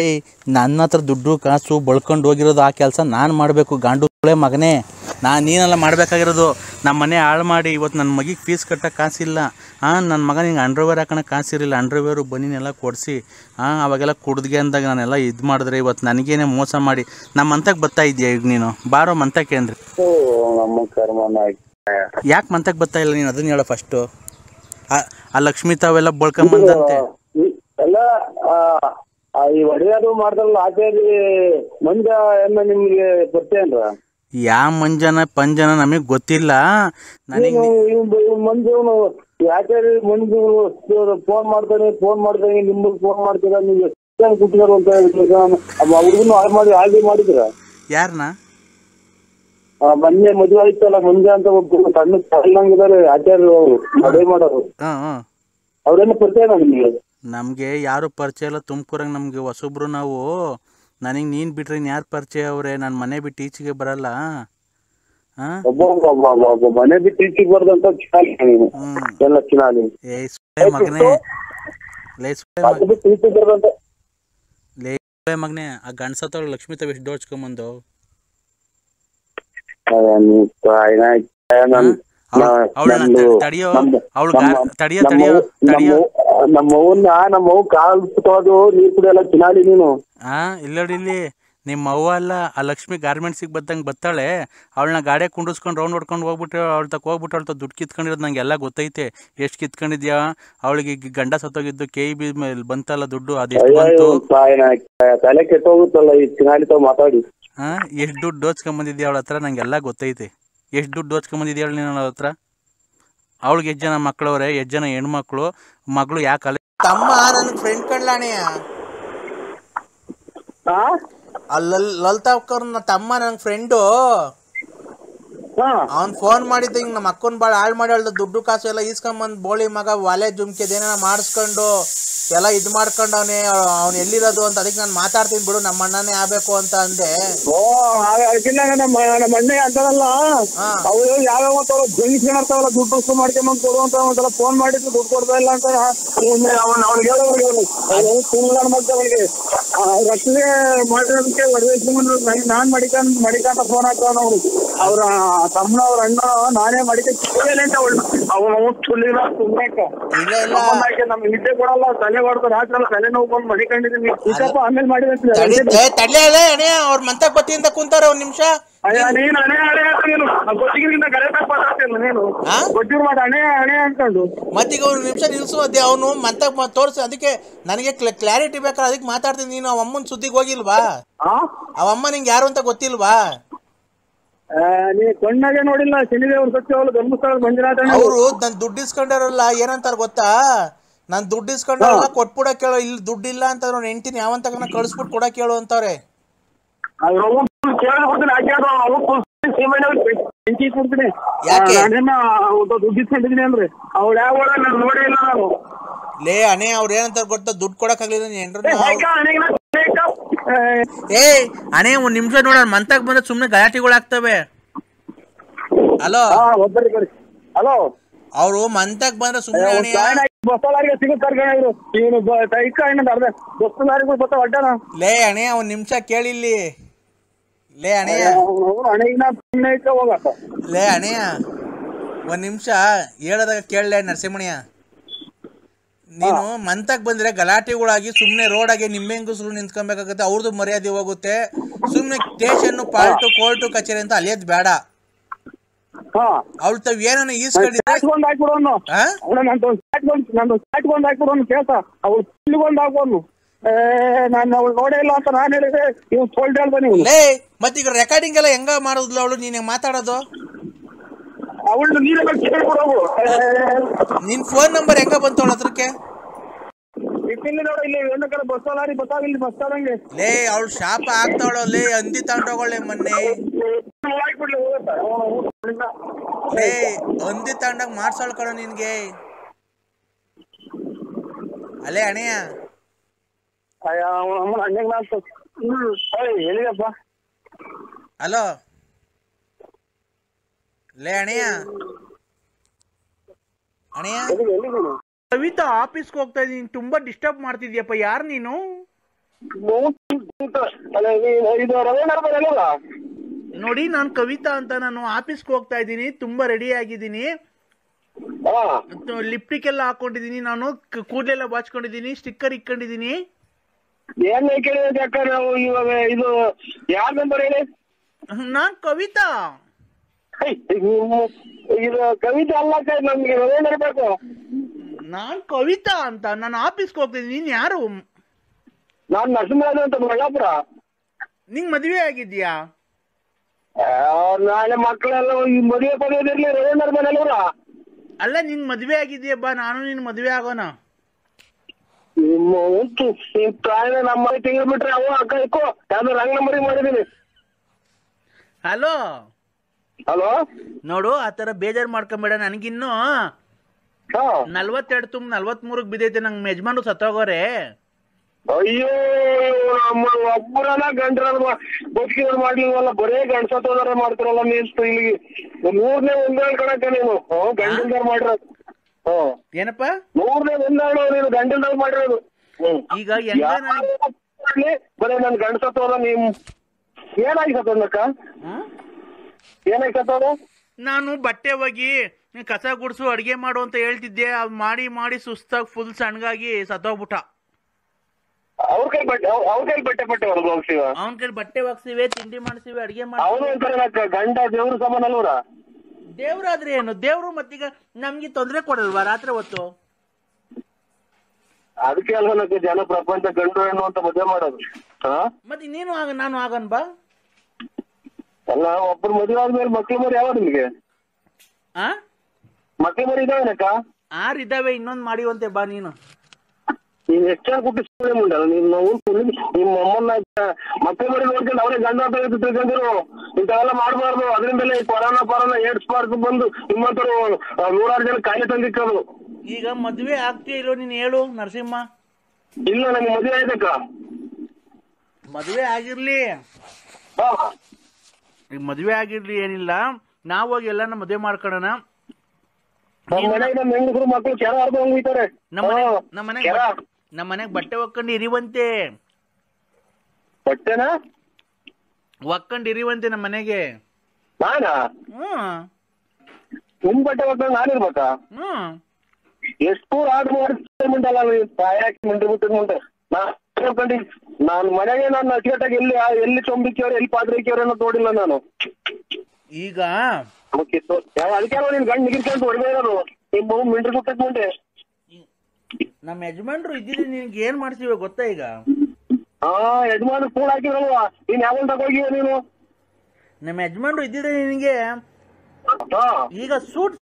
ನನ್ನ ಹತ್ರ ದುಡ್ಡು ಕಾಸು ಬಳ್ಕೊಂಡು ಹೋಗಿರೋದು. ಆ ಕೆಲಸ ನಾನು ಮಾಡಬೇಕು. ಗಾಂಡು ಮಗನೇ, ನೀನೆಲ್ಲ ಮಾಡ್ಬೇಕಾಗಿರೋದು. ನಮ್ಮ ಮನೆ ಹಾಳು ಮಾಡಿ ಇವತ್ತು ನನ್ನ ಮಗಿಗೆ ಫೀಸ್ ಕಟ್ಟಕ್ಕೆ ಕಾಸಿಲ್ಲ. ನನ್ನ ಮಗ ನಿಂಗೆ ಅಂಡರ್ವೇರ್ ಹಾಕೋಣ ಕಾಸಿರಲಿಲ್ಲ. ಅಂಡರ್ವೇರು ಬನ್ನಿನೆಲ್ಲ ಕೊಡಿಸಿ ಅವಾಗೆಲ್ಲ ಕುಡ್ಗೆ ಅಂದಾಗ ನಾನೆಲ್ಲ ಇದು ಮಾಡಿದ್ರೆ ಇವತ್ತು ನನಗೇನೆ ಮೋಸ ಮಾಡಿ ನಮ್ಮ ಮಂತಕ್ಕೆ ಬರ್ತಾ ಇದೆಯಾ ಈಗ ನೀನು? ಬಾರೋ ಮಂತಕ್ಕೆ ಅಂದ್ರೆ. ಯಾಕೆ ಮಂತಕ್ಕೆ ಬರ್ತಾ ಇಲ್ಲ ನೀನು? ಅದನ್ನ ಹೇಳೋ ಫಸ್ಟು. ಆ ಲಕ್ಷ್ಮಿ ತಾವೆಲ್ಲ ಬಳ್ಕೊಂಬಂದಂತೆ ಎಲ್ಲ ಈ ಒಡೆಯದು ಮಾಡ್ದಲ್ಲ ಆಚೆಯಲ್ಲಿ ಮಂಜ ಎಲ್ಲ ನಿಮ್ಗೆ ಬರ್ತೇನ್ರ? ಯಾವ ಮಂಜನ ಪಂಜನ ನಮಗೆ ಗೊತ್ತಿಲ್ಲ. ನನಗೆ ಮಂಜು ಯಾಕೆ ಮಂಜು ಫೋನ್ ಮಾಡ್ತಾನೆ ನಿಮ್ಗೆ ಫೋನ್ ಮಾಡ್ತೀರಾ? ನೀವು ಎಷ್ಟು ಕುಟ್ಟಿದಾರು ಅಂತ ಹುಡುಗನು ಹಾಗೆ ಮಾಡಿದ್ರ? ಯಾರನ್ನ? ಮೊನ್ನೆ ಮದುವೆ ಆಯ್ತಲ್ಲ ಮಂಜ ಅಂತ ಒಬ್ಬ ಸಣ್ಣ ಸಣ್ಣಂಗಿದ್ದಾರೆ ಆಚಾರ್ಯ ಅವರು ಮದುವೆ ಮಾಡೋರು. ಅವ್ರೇನು ಪರಿಚಯ ನಿಮ್ಗೆ? ನಮ್ಗೆ ಯಾರು ಪರಿಚಯ ಇಲ್ಲ. ತುಮಕೂರಾಗ ನಮ್ಗೆ ಹೊಸಬ್ರು ನಾವು. ನನಗೆ ನೀನ್ ಬಿಟ್ರೆ ಯಾರು ಪರಿಚಯ ಅವ್ರೆ? ನಾನು ಮನೆ ಬಿಟ್ಟು ಈಚೆಗೆ ಬರಲ್ಲ. ಮನೆ ಬಿಟ್ಟು ಈಚೆಗೆ ಬರ್ದಂತ ಎಲ್ಲ ಚಿನಾಲಿ. ಮಗನೇ ಆ ಗಂಡಸತ್ತವ್ರು ಲಕ್ಷ್ಮೀ ತಾವ್ ಎಷ್ಟು ಡೋಚ್ಕೊಂಬಂದು ನಮ್ಮವ್ನ ಕಾಲ್ ಸುತ್ತೋದು ನೀರ್ ಕುಡಿಯಲ್ಲ ಚಿನಾಲಿ ನೀನು. ಇಲ್ಲೋಡಿ ಇಲ್ಲಿ ನಿಮ್ಮ ಅವ್ವ ಅಲ್ಲ ಆ ಲಕ್ಷ್ಮಿ ಗಾರ್ಮೆಂಟ್ಸಿಗೆ ಬದ್ದಂಗೆ ಬತ್ತಾಳೆ, ಅವಳನ್ನ ಗಾಡಿ ಕುಂಡಿಸ್ಕೊಂಡು ರೌಂಡ್ ಹೊಡ್ಕೊಂಡು ಹೋಗ್ಬಿಟ್ಟು ಅವಳ ತಕ್ಕ ಹೋಗ್ಬಿಟ್ಟು ಅವಳ ದುಡ್ಡು ಕಿತ್ಕೊಂಡಿರೋದು ನಂಗೆಲ್ಲ ಗೊತ್ತೈತೆ. ಎಷ್ಟು ಕಿತ್ಕೊಂಡಿದ್ಯಾ? ಅವಳಿಗೆ ಗಂಡ ಸತ್ತೋಗಿದ್ದು KEB ಮೇಲೆ ಬಂತಲ್ಲ ದುಡ್ಡು, ಅದೆಷ್ಟು ಬಂತು? ತಲೆ ಕೆಟ್ಟೋಗುತ್ತಲ್ಲ ಈ ಚಿನ್ನಾಡಿ ಮಾತಾಡಿ. ಎಷ್ಟು ದುಡ್ಡು ದೋಚ್ಕೊಂಬಂದಿದ್ಯಾ ಅವಳ ಹತ್ರ? ನಂಗೆಲ್ಲ ಗೊತ್ತೈತೆ. ಎಷ್ಟು ದುಡ್ಡು ದೋಚ್ಕೊಂಬಂದಿದ್ಯಾ ಅವಳು ನೀನು ಅವಳ ಹತ್ರ? ಅವಳಿಗೆ ಎಷ್ಟು ಜನ ಮಕ್ಕಳವ್ರೆ, ಎಷ್ಟು ಜನ ಹೆಣ್ಮಕ್ಳು? ಮಗಳು ಯಾಕೆ ತಮ್ಮ ನನ್ನ ಫ್ರೆಂಡ್ ಕಡ್ಲಾಣೆಯ ಲಲಿತಾವ್ಕರ್ ತಮ್ಮ ನನ್ನ ಫ್ರೆಂಡು, ಅವ್ನ್ ಫೋನ್ ಮಾಡಿದ್ದ ಹಿಂಗ್ ನಮ್ಮ ಅಕ್ಕನ್ ಬಾಳ ಹಾಳು ಮಾಡಿ ಹೇಳ್ದ, ದುಡ್ಡು ಕಾಸು ಎಲ್ಲ ಈಸ್ಕೊಂಬಂದ್ ಬೋಳಿ ಮಗ ವಾಲೆ ಜುಮ್ಕೆದೇನ ಮಾಡಿಸ್ಕೊಂಡು ಎಲ್ಲ ಇದ್ ಮಾಡ್ಕೊಂಡು ಅವ್ನು ಎಲ್ಲಿರೋದು ಅಂತ. ಅದಕ್ಕೆ ನಾನು ಮಾತಾಡ್ತೀನಿ ಬಿಡು, ನಮ್ಮ ಅಣ್ಣನೇ ಆಗ್ಬೇಕು ಅಂತ ಅಂದೆ. ನಮ್ಮ ಅಣ್ಣ ಅಂತಾರಲ್ಲ ಅವ್ರು ಯಾವ್ಯಾವ ಜಂಗಿಸ್ಕೊಂಡ್ತಾವಲ್ಲ ದುಡ್ಡು ಮಾಡ್ಕೊಂಬಂದ್ ಕೊಡುವಂತ ಒಂದ್ಸಲ ಫೋನ್ ಮಾಡಿದ್ರು ದುಡ್ಡು ಕೊಡ್ತಾ ಇಲ್ಲ ಅಂತ ಅವ್ನಿಗೆ ಅವನಿಗೆ ರಕ್ಷಣೆ ಮಾಡಿರೋದಕ್ಕೆ ನಾನ್ ಮಡಿಕಂತ ಫೋನ್ ಹಾಕ್ತಾವ ಅವ್ರು. ಅವ್ರ ತಮ್ಮ ಅವ್ರ ಅಣ್ಣ ನಾನೇ ಮಡಿಕೊಂಡ ಅವನು ಸುಳ್ಳಿಲ್ಲ ನಮ್ಗೆ ನಿದ್ದೆ ಕೊಡಲ್ಲ, ತಲೆ ಹೊಡ್ತಾರೆ ಹಾಕಲ್ಲ, ತಲೆ ನೋವು ಬಂದು ಮಡಿಕೊಂಡಿದ್ದೀನಿ ಆಮೇಲೆ ಮಾಡಿದ್ರೆ ಅವ್ರ ಮಂತಕ್ ಬತ್ತಿ ಅಂತ ಕುಂತಾರ ಒಂದ್ ನಿಮಿಷ. ನೀನು ಹಣೆ ಹಣೆ ಅಂತ ನೀನು ಗೊತ್ತಿಗಿಂತ ಕರೆಕ್ಟಾಗಿ ಮಾತಾಡ್ತಿಲ್ಲ ನೀನು ಗೊತ್ತಿರ್ ಮಾಡ ಹಣೆ ಹಣೆ ಅನ್ಕೊಂಡು ಮತ್ತೀಗ ಒಂದ್ ನಿಮಿಷ ನಿಲ್ಸು. ಅದೇ ಅವನು ಮಂತಕ್ ತೋರ್ಸಿ, ಅದಕ್ಕೆ ನನಗೆ ಕ್ಲಾರಿಟಿ ಬೇಕಲ್ಲ, ಅದಕ್ಕೆ ಮಾತಾಡ್ತೀನಿ. ನೀನು ಅವ ಅಮ್ಮನ್ ಸುದ್ದಿಗೆ ಹೋಗಿಲ್ವಾ? ಅವ ಅಮ್ಮ ನಿಂಗೆ ಯಾರು ಅಂತ ಗೊತ್ತಿಲ್ವಾ? ನೀ ಕಣ್ಣಾಗೆ ನೋಡಿಲ್ಲ ಶನಿದೇವ್ರ ಸತ್ಯವಲ್ಲ ಧರ್ಮಸ್ಥಳ ಮಂಜುನಾಥ ಅವರು ನನ್ ದುಡ್ಡು ಇಸ್ಕೊಂಡಾರಲ್ಲ ಏನಂತಾರ ಗೊತ್ತಾ? ನಾನ್ ದುಡ್ಡು ಇಸ್ಕೊಂಡಾರಲ್ಲ ಕೊಟ್ಬಿಡ ಕೇಳೋ, ಇಲ್ಲಿ ದುಡ್ಡಿಲ್ಲ ಅಂತ ಅವ್ನ ಹೆಂಡ್ತಿನಿ ಯಾವಂತ ಕಳಿಸ್ಬಿಟ್ಟು ಕೊಡ ಕೇಳು ಅಂತಾರೆ. ದುಡ್ಡು ಇಸ್ಕೊಂಡಿದೀನಿ ಅಂದ್ರೆ ಅವ್ಳು ಯಾವ ನೋಡೇ ಇಲ್ಲ ನಾನು. ಲೇ ಅಣೆ ಅವ್ರ ಏನಂತಾರ ಗೊತ್ತಾ? ದುಡ್ಡು ಕೊಡಕ್ ಆಗ್ಲಿಲ್ಲ ಏ ಅಣೆ ಒಂದ್ ನಿಮಿಷ ನೋಡ, ಮಂತಾಗ ಬಂದ್ರೆ ಸುಮ್ನೆ ಗಲಾಟೆಗಳು ಆಗ್ತವೆ. ಹಲೋ ಹಲೋ ಅವ್ರು ಮಂತಾಗ ಬಂದ್ರೆ ಸುಮ್ನೆ ಬಸ್ಸಲಾರಿಗೆ ಸಿಗುತ್ತಾರೆ ಇವನು ಬಸ್ಸಲಾರಿಗೂ ಬತ್ತ ಅಡ್ಡನ. ಲೇ ಅಣೆ ಒಂದ್ ನಿಮಿಷ ಕೇಳಿಲ್ಲಿ. ಲೇ ಅಣೆಯ ಲೇ ಅಣೆಯ ಒಂದ್ ನಿಮಿಷ ಹೇಳದಾಗ ಕೇಳಲೇ ನರಸಿಂಹಣ್ಯ. ನೀನು ಮಂತಕ್ ಬಂದ್ರೆ ಗಲಾಟೆಗಳಾಗಿ ಸುಮ್ನೆ ರೋಡಾಗೆ ನಿಮ್ಮೆಂಗಸರು ನಿಂತ್ಕೊಬೇಕಾಗತ್ತೆ, ಅವ್ರದ್ದು ಮರ್ಯಾದೆ ಹೋಗುತ್ತೆ. ಸುಮ್ನೆ ಸ್ಟೇಷನ್ ಪಾಲ್ಟು ಕೋರ್ಟು ಕಚೇರಿ ಅಂತ ಅಲಿಯೋದ್ ಬೇಡ. ಅವ್ಳ ತಾವ್ ಏನನ್ನ ಈಸ್ಕೊಂಡಿದ್ರೆ ನಾನು ಅವಳು ನೋಡೇ ಇಲ್ಲ ಅಂತ ನಾನು ಹೇಳಿದ್ರೆ ಇವ್ ಸೋಲ್ಡ್ ಹೇಳ್ತಾನೆ. ಮತ್ತೀಗ ರೆಕಾರ್ಡಿಂಗ್ ಎಲ್ಲ ಹೆಂಗ ಮಾಡುದಿಲ್ಲ ಅವಳು? ನೀನ್ ಮಾತಾಡೋದು ಅವಳು ನೀರೇ ಕೇಳ್ಕೊಡೋದು. ನಿನ್ ಫೋನ್ ನಂಬರ್ ಹೆಂಗ ಬಂತು ಅವಳ ಹತ್ರಕ್ಕೆ? ಲೇ ಅವಳು ಶಾಪ ಆಗ್ತಾವಳ. ಲೇ ಹಂದಿ ತಗೊಂಡೋಗಳೆ ಮೊನ್ನೆ. ಲೇ ಹಂದಿ ತಗೊಂಡಾಗ ಮಾಡ್ಸೋಳ್ ಕಣೋ ನಿನ್ಗೆ. ಅಲ್ಲೇ ಅಣೆಯ ಹಲೋ ಲೇ ಅಣೆಯ ಅಣೆಯ ಕವಿತಾ ಆಫೀಸ್ಗೆ ಹೋಗ್ತಾ ಇದೀನಿ, ತುಂಬಾ ಡಿಸ್ಟರ್ಬ್ ಮಾಡ್ತಿದ್ಯಪ್ಪ. ಯಾರು ನೀನು? ನೋಡಿ ನಾನು ಕವಿತಾ ಅಂತ, ನಾನು ಆಫೀಸ್ಗೆ ಹೋಗ್ತಾ ಇದ್ದೀನಿ, ತುಂಬಾ ರೆಡಿ ಆಗಿದ್ದೀನಿ, ಲಿಪ್ಟಿಕ್ ಎಲ್ಲ ಹಾಕೊಂಡಿದೀನಿ, ನಾನು ಕೂದಲೆಲ್ಲ ಬಾಚ್ಕೊಂಡಿದೀನಿ, ಸ್ಟಿಕ್ಕರ್ ಇಕ್ಕೊಂಡಿದೀನಿ. ಏನ್ ಕೇಳಿದ ನಾವು ಇವಾಗ ಇದು ಯಾರ ನಂಬರ್ ಹೇಳಿ? ನಾನ್ ಕವಿತಾ. ಇದು ಕವಿತಾ ಅಲ್ಲ, ನಮ್ಗೆ ಏನಿರ್ಬೇಕು? ನಾನ್ ಕವಿತಾ ಅಂತ, ನಾನು ಆಫೀಸ್ಗೆ ಹೋಗ್ತಿದ್ದೀನಿ. ನೀನ್ ಯಾರು? ನಾನ್ ನರಸಿಂಹರಾಜು ಅಂತ, ಬಳ್ಳಾಪುರ. ನಿಂಗ್ ಮದ್ವೆ ಆಗಿದ್ಯಾ? ನಾಳೆ ಮಕ್ಕಳೆಲ್ಲ ಮದುವೆ ಪಡೆಯೋದಿರ್ಲಿ ರವೀಂದ್ರ ಮನೆಯಲ್ವರ. ಅಲ್ಲ ನಿನ್ ಮದ್ವೆ ಆಗಿದ್ಯಬ್ಬ, ನಾನು ನಿನ್ ಮದ್ವೆ ಆಗೋಣ. ನಮ್ಮ ತಿಂಗಳು ಬಿಟ್ರೆ ಅವ ಅಕ್ಕ ಇಕ್ಕೋ ಯಾವ್ದು ರಾಂಗ್ ನಂಬರಿಗೆ ಮಾಡಿದೀನಿ. ಹಲೋ ಹಲೋ ನೋಡು, ಆತರ ಬೇಜಾರ್ ಮಾಡ್ಕೊಂಬೇಡ. ನನಗಿನ್ನು 42 ತುಂಬ 43 ಬಿದ್ದೈತೆ. ನಂಗೆ ಯಜಮಾನ್ರು ಸತ್ತೋಗೋರೆ. ಅಯ್ಯೋ ನಮ್ಮ ಒಬ್ಬರಲ್ಲ ಗಂಡ್ರ ಬದುಕಿದ್ರು ಮಾಡ್ಲಿಲ್ವಲ್ಲ, ಬರೇ ಗಂಡ್ಸತ್ತೋದಾರ ಮಾಡ್ತಾರಲ್ಲ ನೀನು. ಇಲ್ಲಿಗೆ 3ನೇ ಒಂದೇಳು ಕಣಕ್ಕ ನೀನು ಗಂಡಲ್ದಾರ್ ಮಾಡಿರೋದು. ಏನಪ್ಪ 3ನೇ ಒಂದೇಳು ನೀನು ಗಂಡಲ್ದಾರ್ ಮಾಡಿರೋದು. ಈಗ ಬರೇ ನನ್ ಗಂಡ್ಸತ್ತೋದ. ನೀನ್ ಏನಾಗಿ ಸತ್ತೋದಕ್ಕ? ಏನಾಗಿ ಸತ್ತೋದ? ನಾನು ಬಟ್ಟೆ ಹೋಗಿ ಕಸ ಗುಡ್ಸು ಅಡಿಗೆ ಮಾಡು ಅಂತ ಹೇಳ್ತಿದ್ದೆ, ಅದು ಮಾಡಿ ಮಾಡಿ ಸುಸ್ತಾಗಿ ಫುಲ್ ಸಣ್ಣಗಾಗಿ ಸತ್ತೋಗ್ಬಿಟ್ಟ. ಅವ್ರ ಕೈ ಬಟ್ಟೆ ಹೋಗ್ತೀವ, ಅವನ ಕೈ ಬಟ್ಟೆ ಒಗ್ಸಿವೆ, ತಿಂಡಿ ಮಾಡಿಸಿವೆ, ಅಡಿಗೆ ಅವನು ಮಾಡಿ. ಒಂಥರ ಗಂಡ ದೇವ್ರ ಸಮಾನ ಅಲ್ವರ. ದೇವ್ರಾದ್ರೆ ಏನು, ದೇವ್ರು ಮತ್ತೀಗ ನಮ್ಗೆ ತೊಂದ್ರೆ ಕೊಡಲ್ವಾ ರಾತ್ರಿ ಹೊತ್ತು? ಅದಕ್ಕೆ ಅಲ್ವ ಜನ ಪ್ರಪಂಚ ಗಂಡು ಹೆಣ್ಣು ಅಂತ ಮದುವೆ ಮಾಡೋದು. ಮತ್ತೆ ನೀನು ನಾನು ಆಗನ್ ಬಾ. ಅಲ್ಲ, ಒಬ್ಬರು ಮದುವೆ ಆದ್ಮೇಲೆ ಮಕ್ಳು ಮರಿ ಯಾವ ನಿಮ್ಗೆ? ಮಕ್ಳು ಮರಿ ಇದಾವನಕ್ಕ? 6 ಇದ್ದಾವೆ, ಇನ್ನೊಂದ್ ಮಾಡಿವಂತೆ ಬಾ ನೀನು. ನೀನ್ ಎಷ್ಟು ಜನ ಕುಟ್ಟಿ ಸುಳ್ಳೆ ಮುಂಡಲ್ಲ ನಿಮ್ಮ ಅಮ್ಮನ್ನ ಮಕ್ಳು ಮರಿ ನೋಡ್ಕೊಂಡು ಅವರೇ ಗಂಡ ಅಂತ ತಿಳ್ಕೊಂಡಿರು. ಇಂಥವೆಲ್ಲ ಮಾಡಬಾರ್ದು. ಅದರಿಂದಲೇ ಕೊರೋನಾ ಏಡ್ಸ್ ಪಾರ್ಕ್ ಬಂದು ನಿಮ್ಮಂತರು 100 ಜನ ಕಾಯಿಲೆ ತಂದಿಕ್ಕದು. ಈಗ ಮದ್ವೆ ಆಗ್ತೀಯ ಇಲ್ಲೋ ನೀನ್ ಹೇಳು ನರಸಿಂಹ? ಇಲ್ಲ, ನಮ್ಗೆ ಮದುವೆ ಆಯ್ತಕ್ಕ. ಮದ್ವೆ ಆಗಿರ್ಲಿ, ಈಗ ಮದ್ವೆ ಆಗಿರ್ಲಿ, ಏನಿಲ್ಲ, ನಾವ್ ಹೋಗಿ ಎಲ್ಲಾನ ಮದ್ವೆ ಮಾಡ್ಕೊಳ್ಳೋಣ. ನಮ್ಮ ಹೆಂಗಸರು ಮಕ್ಕಳು ಕೆರ ಅರ್ಧ ಹೋಗ್ತಾರೆ. ನಮ್ಮ ಮನೆಗ್ ಬಟ್ಟೆ ಒಕ್ಕೊಂಡು ಇರಿವಂತೆ. ಬಟ್ಟೆನಾ ಒಕ್ಕೊಂಡು ಇರಿವಂತೆ ನಮ್ಮ ಮನೆಗೆ. ನಾನಾ? ನಿಮ್ ಬಟ್ಟೆ ಒಕ್ಕೊಂಡು ನಾನಿರ್ಬೇಕಾ? ಎಷ್ಟು ಆರ್ಡರ್ ಮಾಡಿಲ್ಲ ತಾಯಾಕಿ ಮುಂದೆ ಬಿಟ್ಟು ಮುಂದೆ ನಾನು ಮನೆಗೆ ನಾನು ಅಚ್ಚುಕಟ್ಟಾಗಿ ಎಲ್ಲಿ ಚೊಂಬಿಕ್ಕಿಯವ್ರು ಎಲ್ಲಿ ಪಾತ್ರೆ ಇಕ್ಕಿಯವ್ರು ಅನ್ನೋದು ನೋಡಿಲ್ಲ ನಾನು. ಈಗ ಅದಕ್ಕೆ ನೀನ್ ಗಂಡು ನಿಗಿರ್ಕೊಂಡು ಹೊಡೆದೇ ಇರೋದು ನಿಮ್ಮ ಮಿಂಟ್ರಿ ಗುಟ್ಟಕ್ ಮುಂದೆ. ನಮ್ಮ ಯಜಮಾನ್ರು ಇದ್ದಿದ್ರೆ ನಿನ್ಗೆ ಏನ್ ಮಾಡ್ತೀವಿ ಗೊತ್ತಾ? ಈಗ ಯಜಮಾನ ಕೂಡ ಹಾಕಿರಲ್ವಾ? ನೀನ್ ಯಾವಾಗ ತಗೋಗಿವ ನೀನು? ನಮ್ಮ ಯಜಮಾನ್ರು ಇದ್ದಿದ್ರೆ ನಿನಗೆ ಈಗ ಸೂಟ್